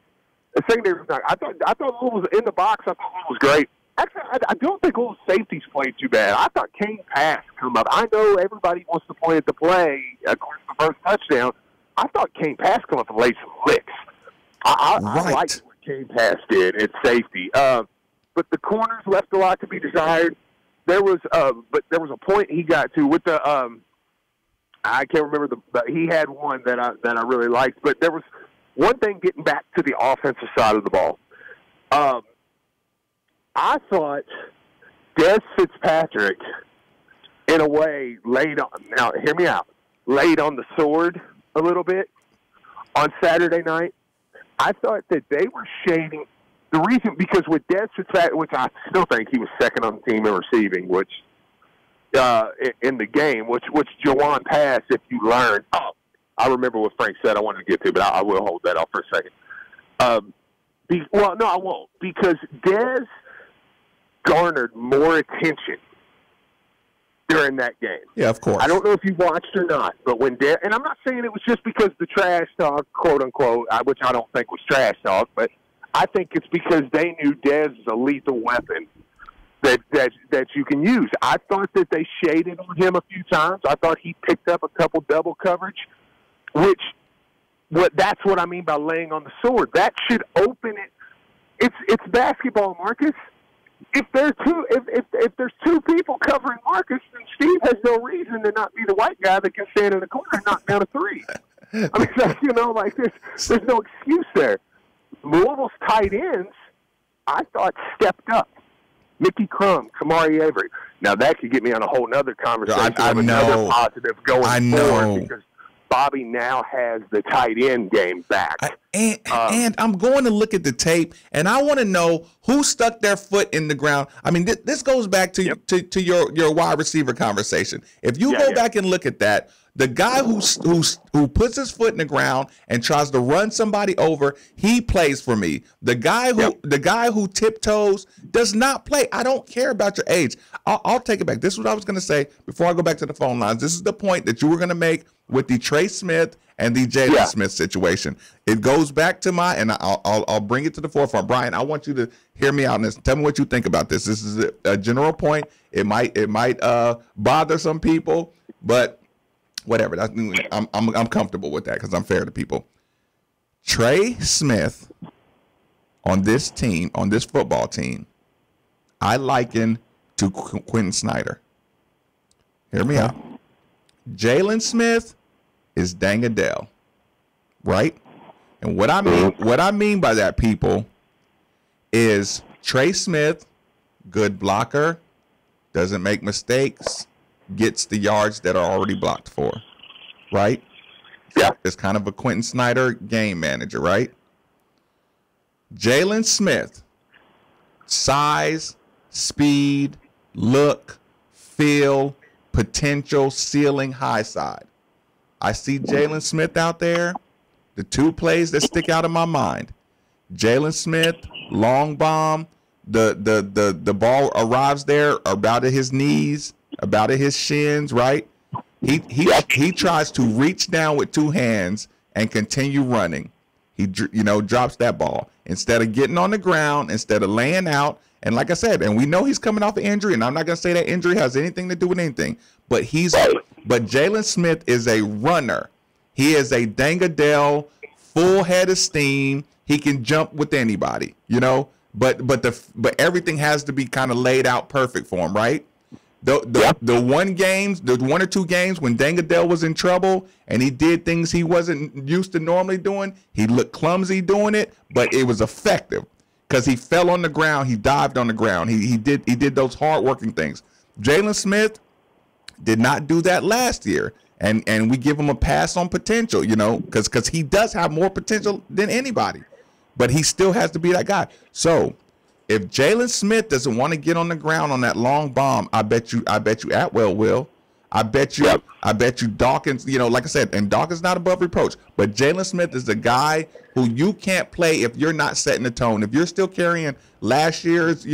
was not. I thought Louisville was in the box. I thought Louisville was great. Actually, I don't think Louisville safeties played too bad. I thought Kane Pass come up. I know everybody wants to point at the play, according to the first touchdown. I thought Kane Pass come up and laid some licks. I liked what Kane Pass did at safety. But the corners left a lot to be desired. There was a point he got to with the I can't remember but he had one that I really liked. But there was one thing getting back to the offensive side of the ball. I thought Des Fitzpatrick, in a way, laid on the sword a little bit on Saturday night. I thought that they were shading the reason because with Des Fitzpatrick, which I still think he was second on the team in receiving, which in the game, which Jawan Pass, if you learn, I remember what Frank said. I wanted to get to, but I will hold that off for a second. No, I won't, because Des garnered more attention during that game. Yeah, of course. I don't know if you watched or not, but when Des, and I'm not saying it was just because the trash talk, quote unquote, which I don't think was trash talk, but I think it's because they knew Des is a lethal weapon that you can use. I thought that they shaded on him a few times. I thought he picked up a couple double coverage, that's what I mean by laying on the sword. That should open it. It's basketball, Marcus. If there's two people covering Marcus, then Steve has no reason to not be the white guy that can stand in the corner and knock down a three. I mean, there's no excuse there. Louisville's tight ends, I thought, stepped up. Mickey Crum, Kamari Avery. Now, that could get me on a whole other conversation. I know. Another positive going forward, because Bobby now has the tight end game back. And I'm going to look at the tape, and I want to know who stuck their foot in the ground. I mean, this goes back to to your wide receiver conversation. If you go back and look at that, the guy who puts his foot in the ground and tries to run somebody over, he plays for me. The guy who tiptoes does not play. I don't care about your age. I'll take it back. This is what I was going to say before I go back to the phone lines. This is the point that you were going to make with the Trey Smith and the Jalen Smith situation. It goes back to and I'll bring it to the forefront. Brian, I want you to hear me out on this. Tell me what you think about this. This is a general point. It might bother some people, but whatever. I'm comfortable with that because I'm fair to people. Trey Smith on this team, on this football team, I liken to Quentin Snyder. Hear me out. Jalen Smith is Dang Adele, right? And what I mean by that, people, is Trey Smith, good blocker, doesn't make mistakes, gets the yards that are already blocked for, right? Yeah. It's kind of a Quentin Snyder game manager, right? Jalen Smith, size, speed, look, feel, potential, ceiling, high side. I see Jalen Smith out there. The two plays that stick out in my mind: Jalen Smith, long bomb. The ball arrives there about at his knees, about at his shins, right? He tries to reach down with two hands and continue running. He drops that ball instead of getting on the ground, instead of laying out. And like I said, and we know he's coming off an injury, and I'm not gonna say that injury has anything to do with anything, but Jalen Smith is a runner. He is a Dang Adele, full head of steam. He can jump with anybody. but everything has to be kind of laid out perfect for him, right? The 1 or 2 games when Dangadell was in trouble and he did things he wasn't used to normally doing, he looked clumsy doing it, but it was effective because he fell on the ground, he dived on the ground, he did those hard working things. Jalen Smith did not do that last year, and we give him a pass on potential, because he does have more potential than anybody, but he still has to be that guy. So if Jalen Smith doesn't want to get on the ground on that long bomb, I bet you Atwell will. I bet you Dawkins, like I said, and Dawkins not above reproach, but Jalen Smith is the guy who you can't play if you're not setting the tone. If you're still carrying last year's,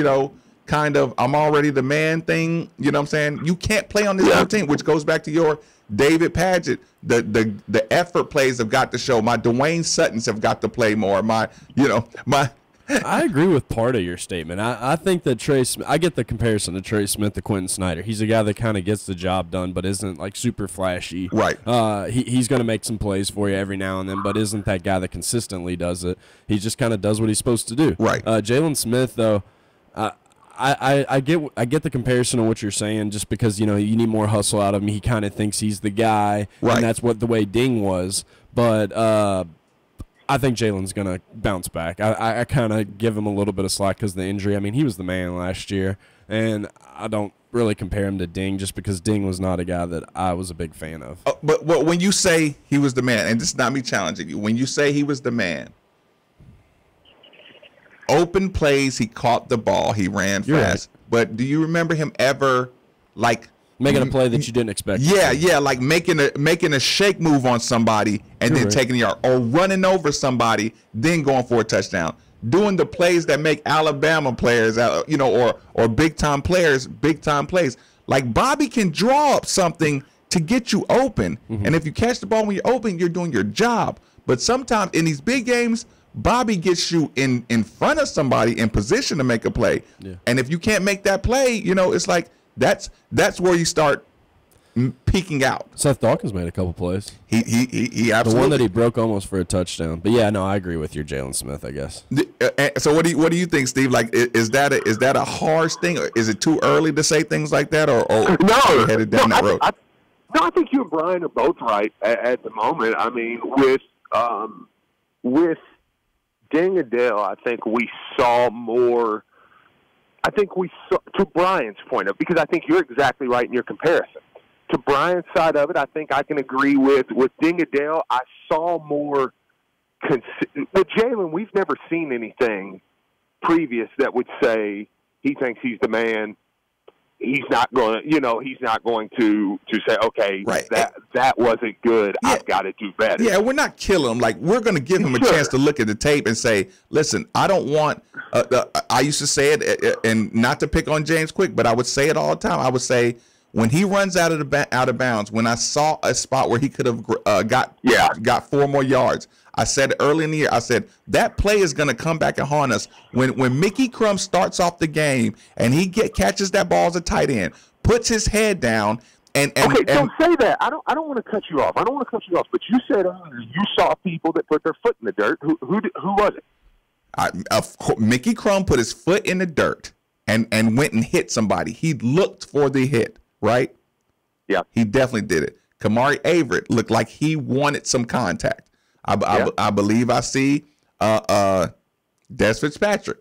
kind of I'm already the man thing, you know what I'm saying? You can't play on this new team, which goes back to your David Padgett. The effort plays have got to show. My Dwayne Suttons have got to play more. I agree with part of your statement. I think that I get the comparison to Trey Smith to Quentin Snyder. He's a guy that kind of gets the job done, but isn't like super flashy. Right. He's going to make some plays for you every now and then, but isn't that guy that consistently does it. He just kind of does what he's supposed to do. Right. Jalen Smith, though, I get the comparison on what you're saying, just because you need more hustle out of him. He kind of thinks he's the guy, right, and that's what the way Ding was. But I think Jalen's going to bounce back. I kind of give him a little bit of slack because of the injury. I mean, he was the man last year, and I don't really compare him to Ding just because Ding was not a guy that I was a big fan of. But when you say he was the man, and this is not me challenging you, when you say he was the man, open plays, he caught the ball, he ran fast. Right. But do you remember him ever, making a play that you didn't expect? Yeah, like making a shake move on somebody and then taking the yard, or running over somebody, then going for a touchdown. Doing the plays that make Alabama players, or big time plays. Like Bobby can draw up something to get you open, and if you catch the ball when you're open, you're doing your job. But sometimes in these big games, Bobby gets you in front of somebody in position to make a play, and if you can't make that play, it's like. That's where you start peeking out. Seth Dawkins made a couple plays. He absolutely. The one that he broke almost for a touchdown. But yeah, no, I agree with your Jalen Smith, I guess. So what do you think, Steve? Like, is that a harsh thing, or is it too early to say things like that, or no, headed down that road? I think you and Brian are both right at the moment. I mean, with Dangadell, I think we saw more. I think we saw, to Brian's point of, because I think you're exactly right in your comparison. To Brian's side of it, I think I can agree with Dangadell. I saw more. With Jalen, we've never seen anything previous that would say he thinks he's the man. He's not going to say, okay, right, that wasn't good. Yeah. I've got to do better. Yeah, we're not killing him. Like, we're going to give him a chance to look at the tape and say, listen, I don't want I used to say it, and not to pick on James Quick, but I would say it all the time. I would say, when he runs out of bounds, when I saw a spot where he could have got 4 more yards, I said early in the year, I said, that play is going to come back and haunt us. When Mickey Crum starts off the game and he catches that ball as a tight end, puts his head down, and don't say that. I don't want to cut you off. But you said earlier you saw people that put their foot in the dirt. Who was it? Mickey Crum put his foot in the dirt and went and hit somebody. He looked for the hit, right? Yeah. He definitely did it. Kamari Averett looked like he wanted some contact. I believe I see Des Fitzpatrick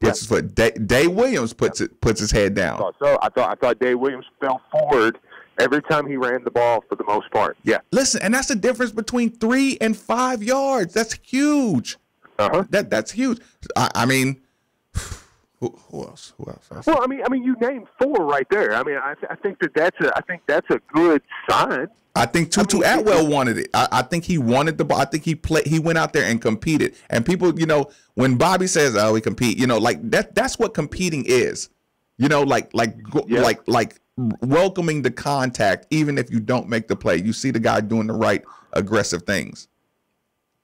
puts his foot. Day Williams puts his head down. I thought Day Williams fell forward every time he ran the ball for the most part. Yeah. Listen, and that's the difference between 3 and 5 yards. That's huge. That's huge. I mean, who else? Well, I mean, you named 4 right there. I mean, I think that's a good sign. I think Tutu Atwell wanted it. I think he wanted the ball. I think he went out there and competed. And people, when Bobby says, "Oh, we compete," like that's what competing is. Like welcoming the contact, even if you don't make the play. You see the guy doing the right aggressive things.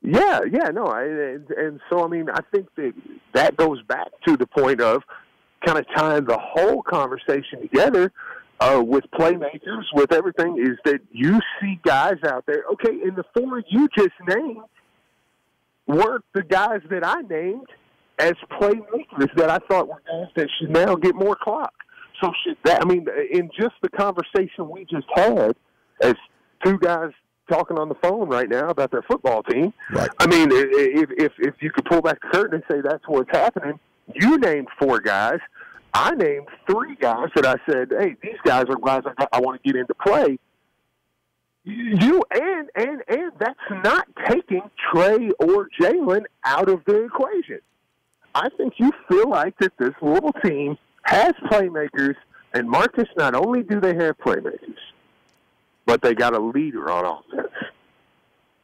Yeah, no, and so I mean, I think that goes back to the point of kind of tying the whole conversation together. With playmakers, with everything, is that you see guys out there. Okay, and the 4 you just named weren't the guys that I named as playmakers that I thought were guys that should now get more clock. So in just the conversation we just had as two guys talking on the phone right now about their football team, right. I mean, if you could pull back the curtain and say that's what's happening, you named 4 guys. I named 3 guys that I said, hey, these guys are guys I want to get into play. And that's not taking Trey or Jalen out of the equation. I think you feel like that this little team has playmakers, and Marcus, not only do they have playmakers, but they got a leader on offense.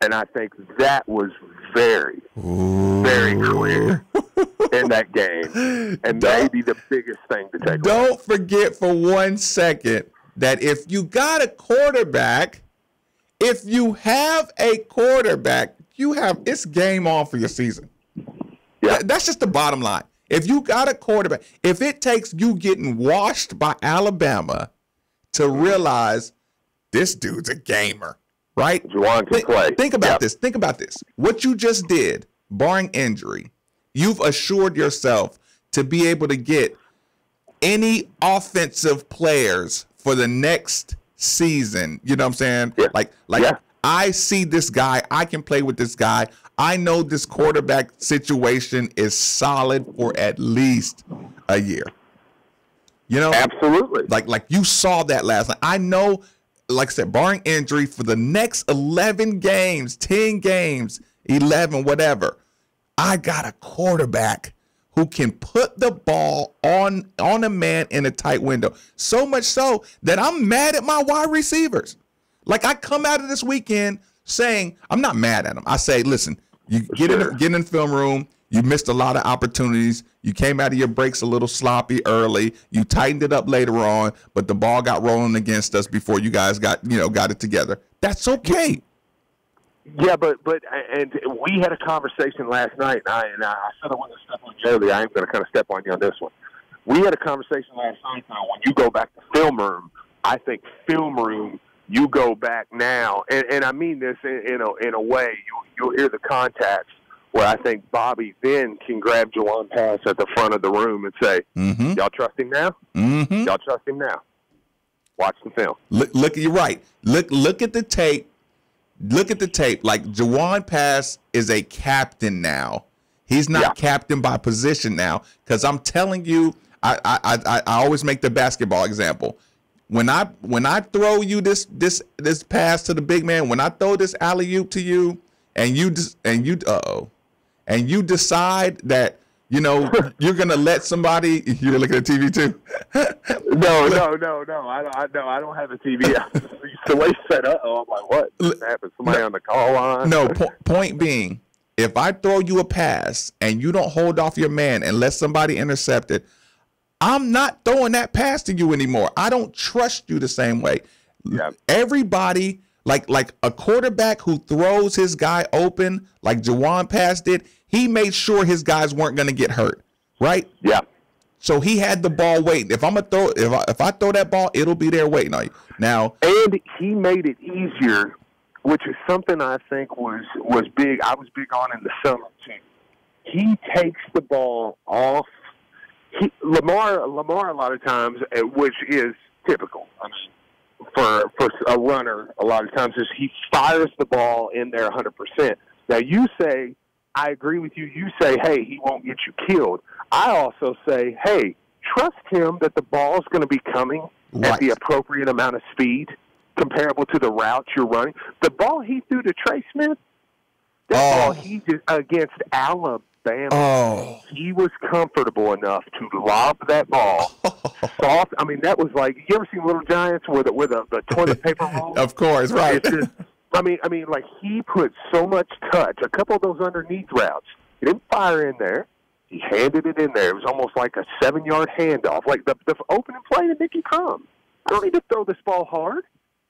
And I think that was very, very clear in that game. And maybe the biggest thing to take away. Don't forget for 1 second that if you got a quarterback, if you have a quarterback, it's game on for your season. Yeah. That's just the bottom line. If you got a quarterback, if it takes you getting washed by Alabama to realize this dude's a gamer, right? Juwan can play. Think about this. Think about this. What you just did, barring injury, you've assured yourself to be able to get any offensive players for the next season. You know what I'm saying? Yeah. I see this guy. I can play with this guy. I know this quarterback situation is solid for at least a year. You know? Absolutely. Like you saw that last night. I know, like I said, barring injury, for the next 11 games, 10 games, 11, whatever, I got a quarterback who can put the ball on a man in a tight window. So much so that I'm mad at my wide receivers. Like, I come out of this weekend saying, I'm not mad at them. I say, listen, you get in the film room. You missed a lot of opportunities. You came out of your breaks a little sloppy early. You tightened it up later on, but the ball got rolling against us before you guys got it together. That's okay. Yeah, but we had a conversation last night, and I said I wasn't going to step on you earlier. I am going to kind of step on you on this one. We had a conversation last night, though, when you go back to film room, I think film room, you go back now, and I mean this in a way, you'll hear the contacts where I think Bobby then can grab Juwan Pass at the front of the room and say, y'all trust him now? Y'all trust him now? Watch the film. Look, you're right. Look at the tape. Look at the tape. Like, Juwan Pass is a captain now. He's not captain by position now. Because I'm telling you, I always make the basketball example. When I throw you this pass to the big man, when I throw this alley-oop to you, and you decide that you're gonna let somebody. You're looking at TV too. No. I don't have a TV. The way set up, I'm like, what happened? Somebody on the call line? No. Point being, if I throw you a pass and you don't hold off your man and let somebody intercept it, I'm not throwing that pass to you anymore. I don't trust you the same way. Yeah. Everybody, like a quarterback who throws his guy open, like Juwan Pass did, he made sure his guys weren't going to get hurt, right? Yeah. So he had the ball waiting. If I throw that ball, it'll be there waiting on you. Now, and he made it easier, which is something I think was big. I was big on in the summer too. He takes the ball off. Lamar a lot of times, which is typical. I mean, for a runner, a lot of times is he fires the ball in there 100%. Now you say, I agree with you. You say, hey, he won't get you killed. I also say, hey, trust him that the ball is going to be coming at the appropriate amount of speed comparable to the route you're running. The ball he threw to Trey Smith, that ball he did against Alabama. He was comfortable enough to lob that ball soft. I mean, that was like, you ever seen Little Giants with the toilet paper roll? Of course, right. It's just, I mean, like, he put so much touch. A couple of those underneath routes, he didn't fire in there. He handed it in there. It was almost like a 7-yard handoff, like the opening play to Mickey Crum. I don't need to throw this ball hard,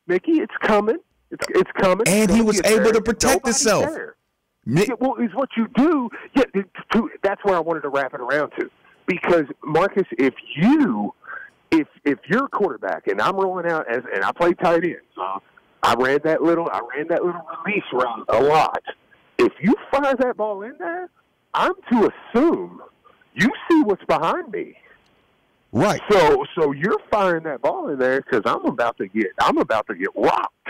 Mickey. It's coming. It's coming. And he was able to protect himself. Well, is what you do. Yeah, that's where I wanted to wrap it around to. Because Marcus, if you're a quarterback and I'm rolling out and I play tight end, so I ran that little release route a lot. If you fire that ball in there, I'm to assume you see what's behind me. Right. So you're firing that ball in there because I'm about to get rocked.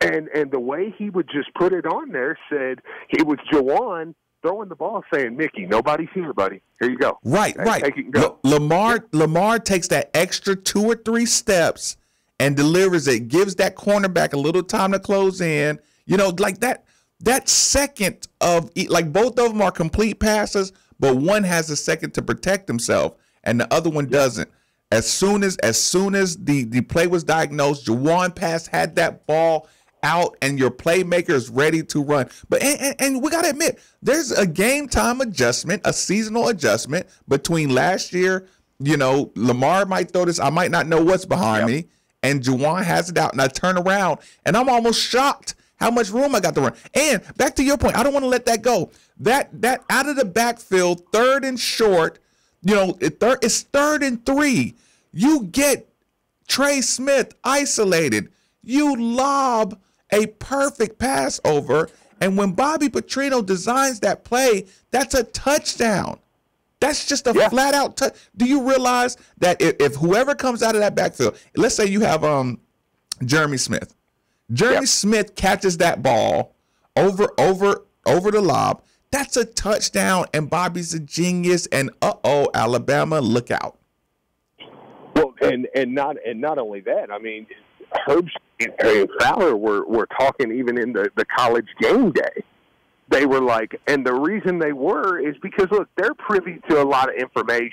And the way he would just put it on there said it was Jawan throwing the ball saying, Mickey, nobody's here, buddy. Here you go. Right, hey, right. Take it and go. Lamar takes that extra 2 or 3 steps and delivers it, gives that cornerback a little time to close in. You know, like that second of, like, both of them are complete passes, but one has a second to protect himself and the other one doesn't. As soon as the play was diagnosed, Jawan Pass had that ball out and your playmaker is ready to run. But and we got to admit, there's a game time adjustment, a seasonal adjustment between last year. You know, Lamar might throw this, I might not know what's behind me, and Jawan has it out, and I turn around and I'm almost shocked how much room I got to run. And back to your point, I don't want to let that go. That out of the backfield, 3rd and short, you know, it's 3rd and 3. You get Trey Smith isolated. You lob a perfect pass over, and when Bobby Petrino designs that play, that's a touchdown. That's just a flat out touch. Do you realize that if whoever comes out of that backfield, let's say you have Jeremy Smith. Jeremy Smith catches that ball over the lob. That's a touchdown, and Bobby's a genius. And Alabama, look out. Well, and not only that. I mean, Herbst and Fowler were talking even in the college game day. They were like, and the reason they were is because, look, they're privy to a lot of information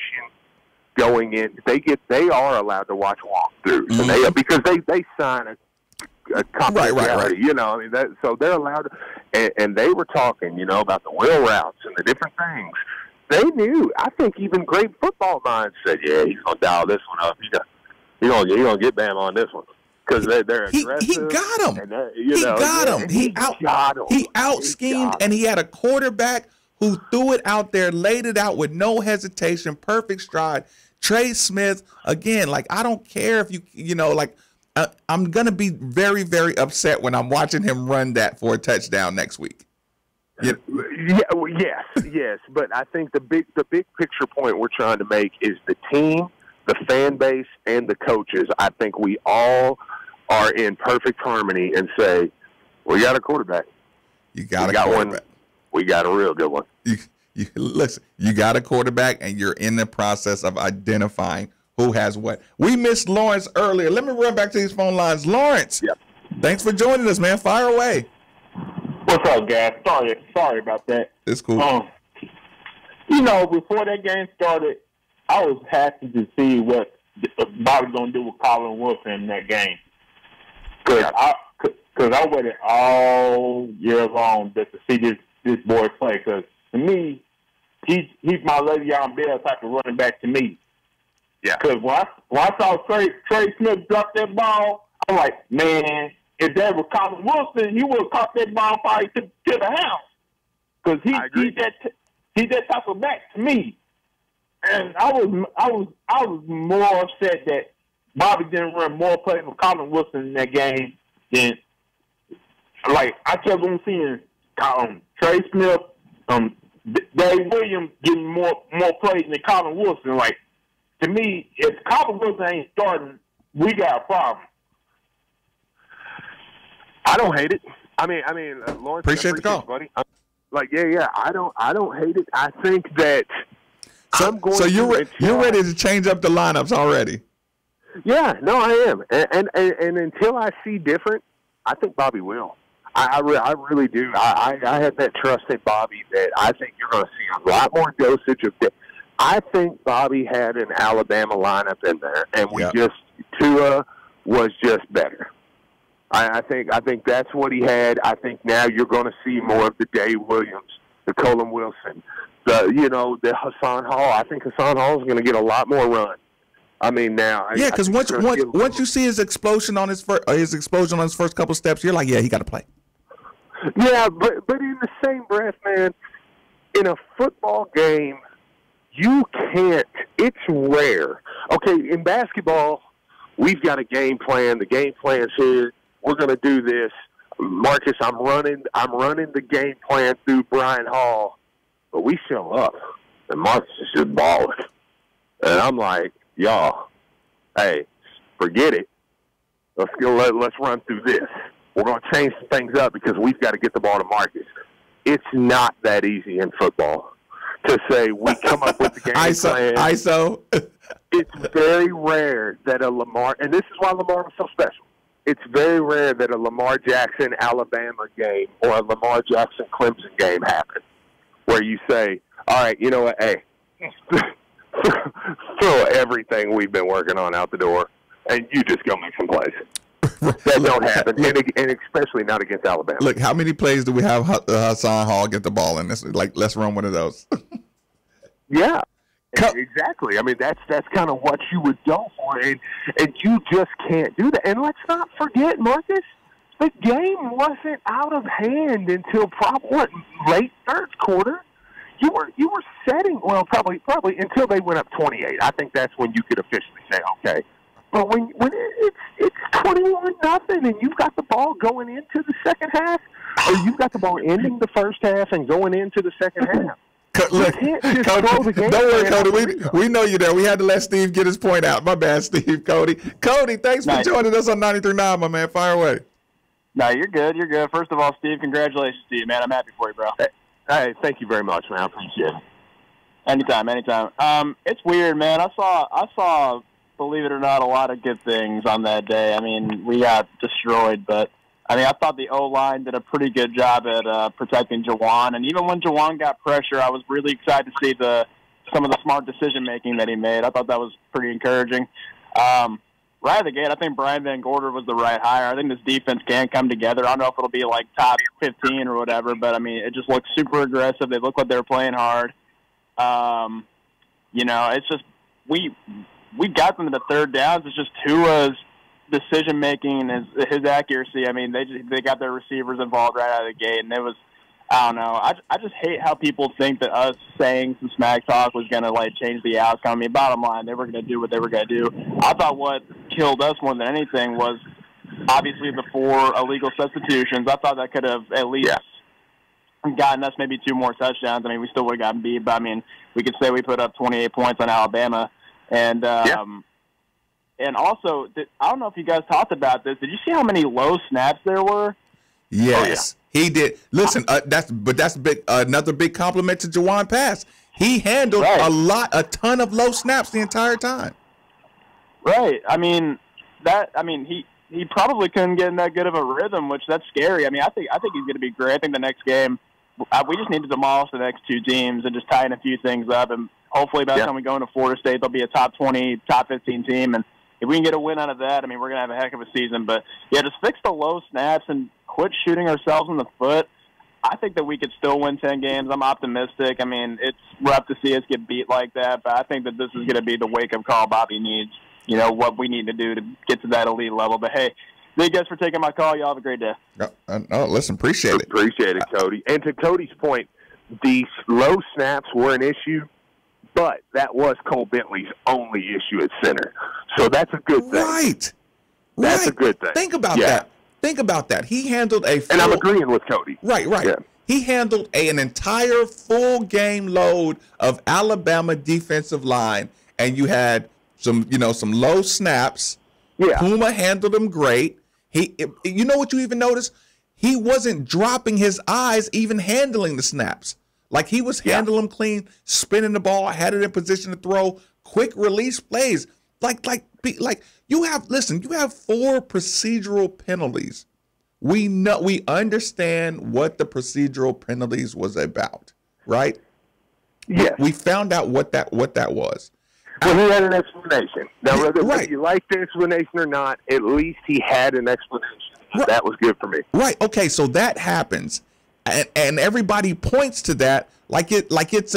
going in. They are allowed to watch walkthroughs, and because they sign a confidentiality, right. You know, I mean, so they're allowed to, and they were talking, you know, about the wheel routes and the different things. They knew. I think even great football minds said, yeah, he's going to dial this one up. He's going to get Bama on this one. Because they're aggressive. He got him. He got him. He out schemed, and he had a quarterback who threw it out there, laid it out with no hesitation, perfect stride. Trey Smith, again, like, I don't care if you know, like, I'm gonna be very, very upset when I'm watching him run that for a touchdown next week. Yes. But I think the big picture point we're trying to make is the team, the fan base, and the coaches. I think we all are in perfect harmony and say, we got a quarterback. You got a quarterback. We got a real good one. Listen, you got a quarterback, and you're in the process of identifying who has what. We missed Lawrence earlier. Let me run back to these phone lines. Lawrence, thanks for joining us, man. Fire away. What's up, guys? Sorry about that. It's cool. You know, before that game started, I was happy to see what Bobby's going to do with Colin Wilson in that game. Because I waited all year long just to see this boy play. Because to me, he's my Le'Veon Bell type of running back to me. Yeah. Because when I saw Trey Smith drop that ball, I'm like, man, if that was Colin Wilson, he would have caught that ball probably to the house. Because he's that type of back to me. And I was more upset that Bobby didn't run more plays for Colin Wilson in that game than, like, I kept on seeing Trey Smith, Dave Williams getting more plays than Colin Wilson. Like, to me, if Colin Wilson ain't starting, we got a problem. I don't hate it. I mean, Lawrence, appreciate the call, buddy. I don't hate it. I think that So you're ready to change up the lineups already? Yeah, no, I am. And until I see different, I think Bobby will. I really do. I have that trust in Bobby that I think you're going to see a lot more dosage of. I think Bobby had an Alabama lineup in there, and Tua was just better. I think that's what he had. I think now you're going to see more of the Dave Williams, the Colin Wilson, the Hassan Hall. I think Hassan Hall is going to get a lot more run. I mean, now. Yeah, because once you see his explosion on his first couple steps, you're like, yeah, he got to play. Yeah, but in the same breath, man, in a football game, you can't. It's rare. Okay, in basketball, we've got a game plan. The game plan's here. We're going to do this. Marcus, I'm running the game plan through Brian Hall, but we show up. and Marcus is just balling. And I'm like, y'all, hey, forget it. Let's run through this. We're going to change some things up because we've got to get the ball to Marcus. It's not that easy in football to say we come up with the game plan. ISO. It's very rare that a Lamar, and this is why Lamar was so special. It's very rare that a Lamar Jackson Alabama game or a Lamar Jackson Clemson game happens where you say, all right, you know what, hey, throw everything we've been working on out the door, and you just go make some plays. That don't happen, and especially not against Alabama. Look, how many plays do we have Hassan Hall get the ball in? Let's run one of those. Yeah, exactly. I mean, that's kind of what you would go for, and you just can't do that. And let's not forget, Marcus, the game wasn't out of hand until probably late third quarter. You were setting probably until they went up 28. I think that's when you could officially say okay. But when it's 21-0 and you've got the ball going into the second half, or you've got the ball ending the first half and going into the second half. Look, Cody, don't worry, Cody. We know you there. We had to let Steve get his point out. My bad, Steve. Cody, thanks for joining us on 93.9, my man. Fire away. No, you're good. You're good. First of all, Steve, congratulations to you, man. I'm happy for you, bro. Hey, thank you very much, man. I appreciate it. Anytime. It's weird, man. I saw, believe it or not, a lot of good things on that day. I mean, we got destroyed, but I thought the O-line did a pretty good job at protecting Jawan. And even when Jawan got pressure, I was really excited to see some of the smart decision-making that he made. I thought that was pretty encouraging. Right out of the gate, I think Brian Van Gorder was the right hire. I think this defense can come together. I don't know if it'll be like top 15 or whatever, but, it just looks super aggressive. They look like they're playing hard. It's just we got them to the third downs. It's just Tua's decision-making and his accuracy. They got their receivers involved right out of the gate, and it was, I don't know. I just hate how people think that us saying some smack talk was going to, change the outcome. Bottom line, they were going to do what they were going to do. I thought what killed us more than anything was obviously the 4 illegal substitutions. I thought that could have at least gotten us maybe 2 more touchdowns. We still would have gotten beat, but, we could say we put up 28 points on Alabama. And and also, I don't know if you guys talked about this. Did you see how many low snaps there were? Yes, he did. Listen, that's big. Another big compliment to Jawan Pass. He handled a ton of low snaps the entire time. Right. He probably couldn't get in that good of a rhythm, which that's scary. I think he's going to be great. I think the next game, we just need to demolish the next 2 teams and just tighten a few things up, and hopefully by the time we go into Florida State, they'll be a top 20, top 15 team, and if we can get a win out of that, we're going to have a heck of a season. But, just fix the low snaps and quit shooting ourselves in the foot. I think that we could still win 10 games. I'm optimistic. It's rough to see us get beat like that, but I think that this is going to be the wake-up call Bobby needs, what we need to do to get to that elite level. But, hey, thank you guys for taking my call. Y'all have a great day. Listen, appreciate it. Appreciate it, Cody. And to Cody's point, the low snaps were an issue, but that was Cole Bentley's only issue at center. So that's a good thing. Right. That's a good thing. Think about that. Think about that. He handled and I'm agreeing with Cody. Right. Yeah. He handled an entire full game load of Alabama defensive line, and you had some low snaps. Yeah. Puma handled them great. You know what you even noticed? He wasn't dropping his eyes even handling the snaps. He was handling them clean, spinning the ball, had it in position to throw, quick release plays. You have 4 procedural penalties. We understand what the procedural penalties was about, right? Yes. We found out what that was. Well, he had an explanation. Now, whether you like the explanation or not, at least he had an explanation. Right. That was good for me. Right. Okay. So that happens, and everybody points to that like it's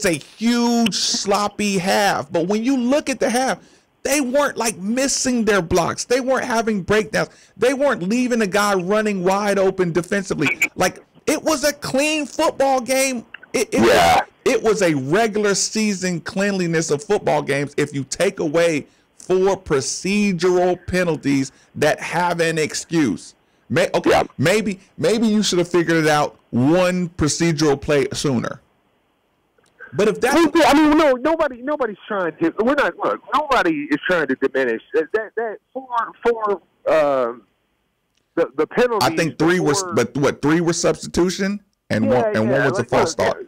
a huge sloppy half. But when you look at the half, they weren't missing their blocks. They weren't having breakdowns. They weren't leaving a guy running wide open defensively. It was a clean football game. It was a regular season cleanliness of football games if you take away 4 procedural penalties that have an excuse. Maybe you should have figured it out 1 procedural play sooner. But if that's, I mean, no, nobody's trying to. We're not. Look, nobody is trying to diminish that for the penalty. I think three were substitution and one was a false start.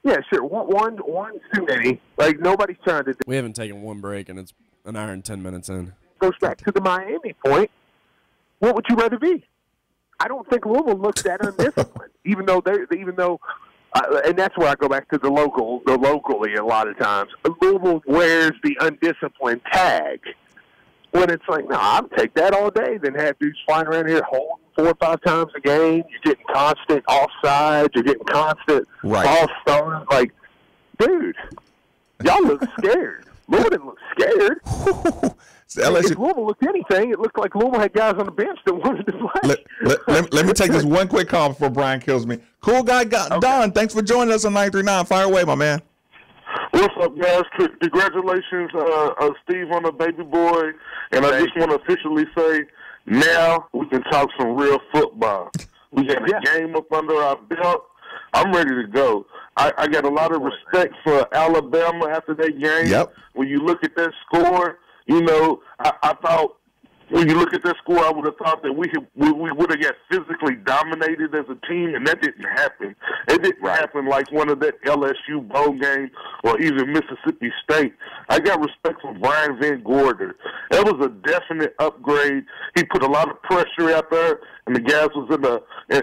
Yeah, sure. One's too many. Like nobody's trying to. We haven't taken one break, and it's an hour and 10 minutes in. Goes back to the Miami point. What would you rather be? I don't think Louisville looks that undisciplined, even though, and that's where I go back to the locally a lot of times. Louisville wears the undisciplined tag when it's like, no, I'll take that all day. Then have dudes flying around here holding 4 or 5 times a game. You're getting constant offsides. You're getting constant false starts. Like, dude, y'all look scared. Louisville didn't look scared. If Louisville looked anything, it looked like Louisville had guys on the bench that wanted to play. Let me take this one quick call before Brian kills me. Cool guy, Don, thanks for joining us on 939. Fire away, my man. What's up, guys? Congratulations, Steve, on the baby boy. And I just want to officially say, now we can talk some real football. We got a game up under our belt. I'm ready to go. I got a lot of respect for Alabama after that game. Yep. When you look at that score, you know, I thought when you look at that score, I would have thought that we would have got physically dominated as a team, and that didn't happen. It didn't happen like one of that LSU bowl games or even Mississippi State. I got respect for Brian Van Gorder. That was a definite upgrade. He put a lot of pressure out there, and the guys was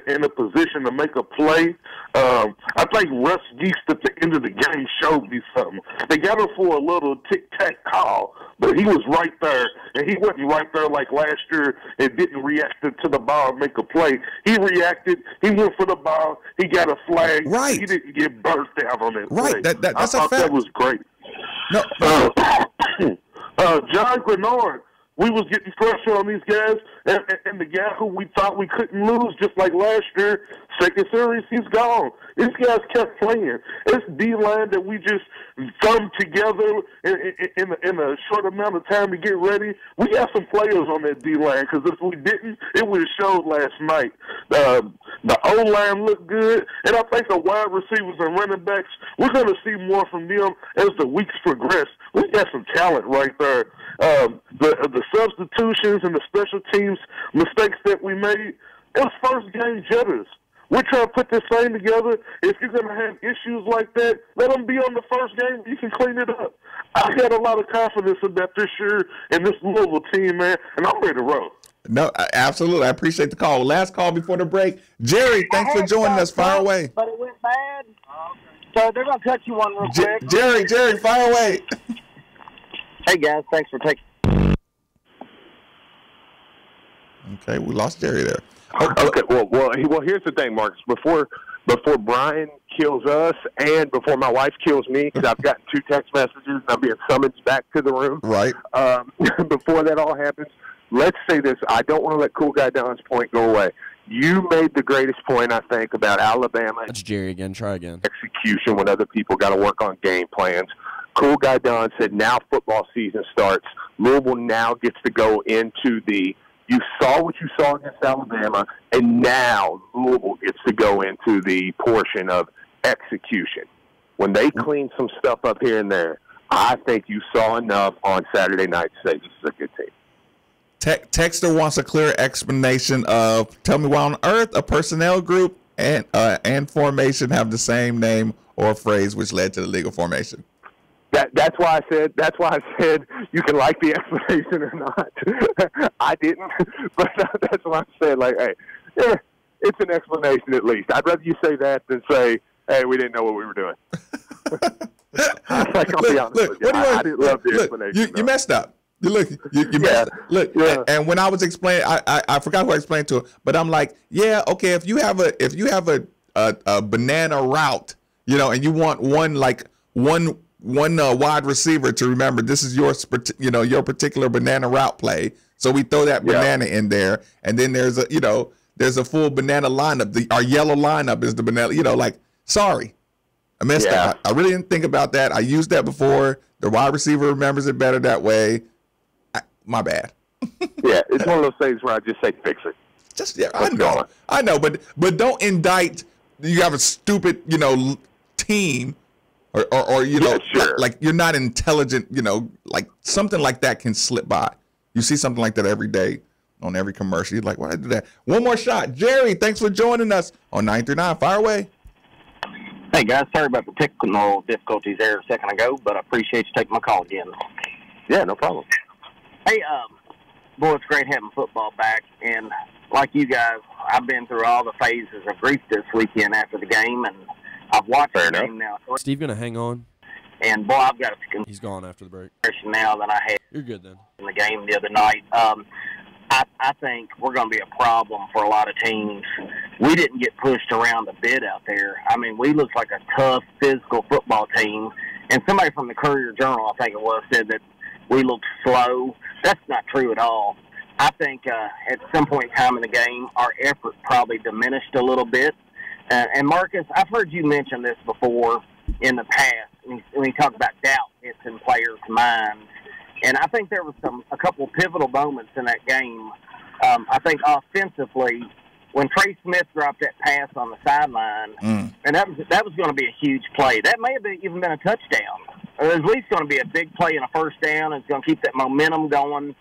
in a position to make a play. I think Russ Geist at the end of the game showed me something. They got him for a little tic-tac call, but he was right there, and he wasn't right there like last year and didn't react to the ball and make a play. He reacted. He went for the ball. He got a flag. Right. He didn't get burnt down on that right. play. That's I thought a fact. that was great. No. John Grenard, we was getting pressure on these guys, and the guy who we thought we couldn't lose, just like last year, second series, he's gone. These guys kept playing. It's D-line that we just thumbed together in a short amount of time to get ready. We got some players on that D-line, because if we didn't, it would have showed last night. The O-line looked good, and I think the wide receivers and running backs, we're going to see more from them as the weeks progress. We got some talent right there. The substitutions and the special teams mistakes that we made, it was first game jitters. We're trying to put this thing together. If you're going to have issues like that, let them be on the first game. You can clean it up. I got a lot of confidence about this year and this Louisville team, man, and I'm ready to roll. No, absolutely. I appreciate the call. Last call before the break. Jerry, thanks for joining us. Fire away. But it went bad. So they're going to cut you one real quick. Jerry, fire away. Hey, guys, thanks for taking. Okay, we lost Jerry there. Okay, well, here's the thing, Marcus. Before Brian kills us and before my wife kills me, because I've gotten 2 text messages and I'm being summoned back to the room. Right. Before that all happens, let's say this. I don't want to let Cool Guy Don's point go away. You made the greatest point, I think, about Alabama. That's Jerry again. Try again. Execution when other people got to work on game plans. Cool Guy Don said now football season starts. Louisville now gets to go into you saw what you saw against Alabama, and now Louisville gets to go into the portion of execution. When they clean some stuff up here and there, I think you saw enough on Saturday night to say this is a good team. Texter wants a clear explanation of, tell me why on earth a personnel group and formation have the same name or phrase which led to the legal formation. That's why I said you can like the explanation or not. I didn't, but that's why I said, like, hey, it's an explanation at least. I'd rather you say that than say, hey, we didn't know what we were doing. I'll be honest with you. I didn't love the explanation. You messed up. You messed up. Look, and when I was explaining, I forgot who I explained to, but I'm like, yeah, okay, if you have a banana route, and you want one wide receiver to remember this is your particular banana route play. So we throw that banana in there, and then there's a full banana lineup. Our yellow lineup is the banana. Sorry, I messed up. I really didn't think about that. I used that before. The wide receiver remembers it better that way. My bad. It's one of those things where I just say fix it. I know, but don't indict. You have a stupid team or you know, Yeah, sure. like you're not intelligent, you know, like something like that can slip by. You see something like that every day on every commercial. You're like, why did I do that? One more shot. Jerry, thanks for joining us on 939. Fire away. Hey, guys, sorry about the technical difficulties there a second ago, but I appreciate you taking my call again. Yeah, no problem. Hey, boy, it's great having football back, and like you guys, I've been through all the phases of grief this weekend after the game, and I've watched the game now. Steve gonna hang on? And, boy, I've got a He's gone after the break. concussion now than I had You're good then. in the game the other night. I think we're going to be a problem for a lot of teams. We didn't get pushed around a bit out there. I mean, we looked like a tough, physical football team. And somebody from the Courier-Journal, I think it was, said that we looked slow. That's not true at all. I think at some point in time in the game, our effort probably diminished a little bit. And, Marcus, I've heard you mention this before in the past. When you talk about doubt, it's in players' minds. And I think there was a couple pivotal moments in that game. I think offensively, when Trey Smith dropped that pass on the sideline, and that was going to be a huge play. That may have even been a touchdown. Or at least going to be a big play and a first down. It's going to keep that momentum going.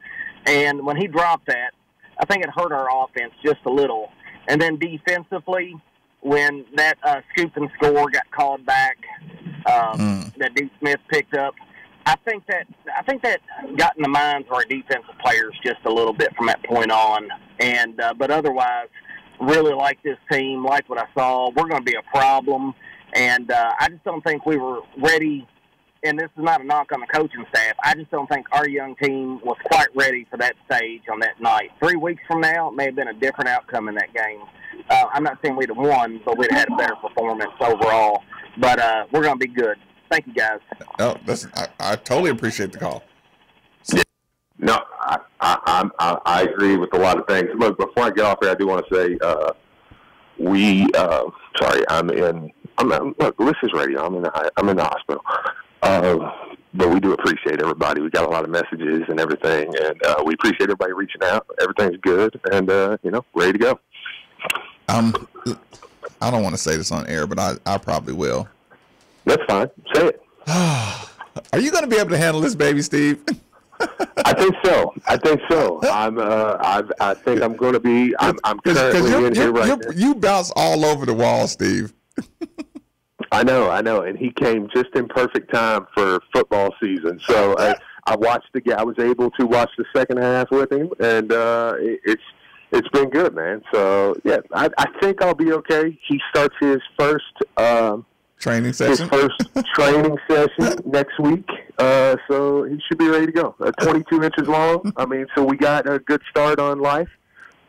And when he dropped that, I think it hurt our offense just a little. And then defensively, when that scoop and score got called back, that D. Smith picked up, I think that got in the minds of our defensive players just a little bit from that point on. And but otherwise, really like this team, like what I saw. We're going to be a problem, and I just don't think we were ready. And this is not a knock on the coaching staff. I just don't think our young team was quite ready for that stage on that night. 3 weeks from now, it may have been a different outcome in that game. I'm not saying we'd have won, but we'd have had a better performance overall. But we're going to be good. Thank you, guys. Oh, I totally appreciate the call. No, I agree with a lot of things. Look, before I get off here, I do want to say look, this is radio. I'm in the hospital. But we do appreciate everybody. We got a lot of messages and everything, and we appreciate everybody reaching out. Everything's good, and ready to go. I don't want to say this on air, but I probably will. That's fine. Say it. Are you going to be able to handle this, baby, Steve? I think so. I think I'm going to be. I'm currently in here right now. You bounce all over the wall, Steve. I know, and he came just in perfect time for football season. So I watched I was able to watch the second half with him, and it's been good, man. So yeah, I think I'll be okay. He starts his first training session. His first training session next week. So he should be ready to go. 22 inches long. I mean, so we got a good start on life,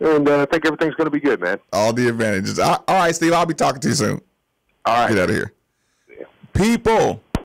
and I think everything's going to be good, man. All the advantages. All right, Steve. I'll be talking to you soon. All right. Get out of here. Yeah. People,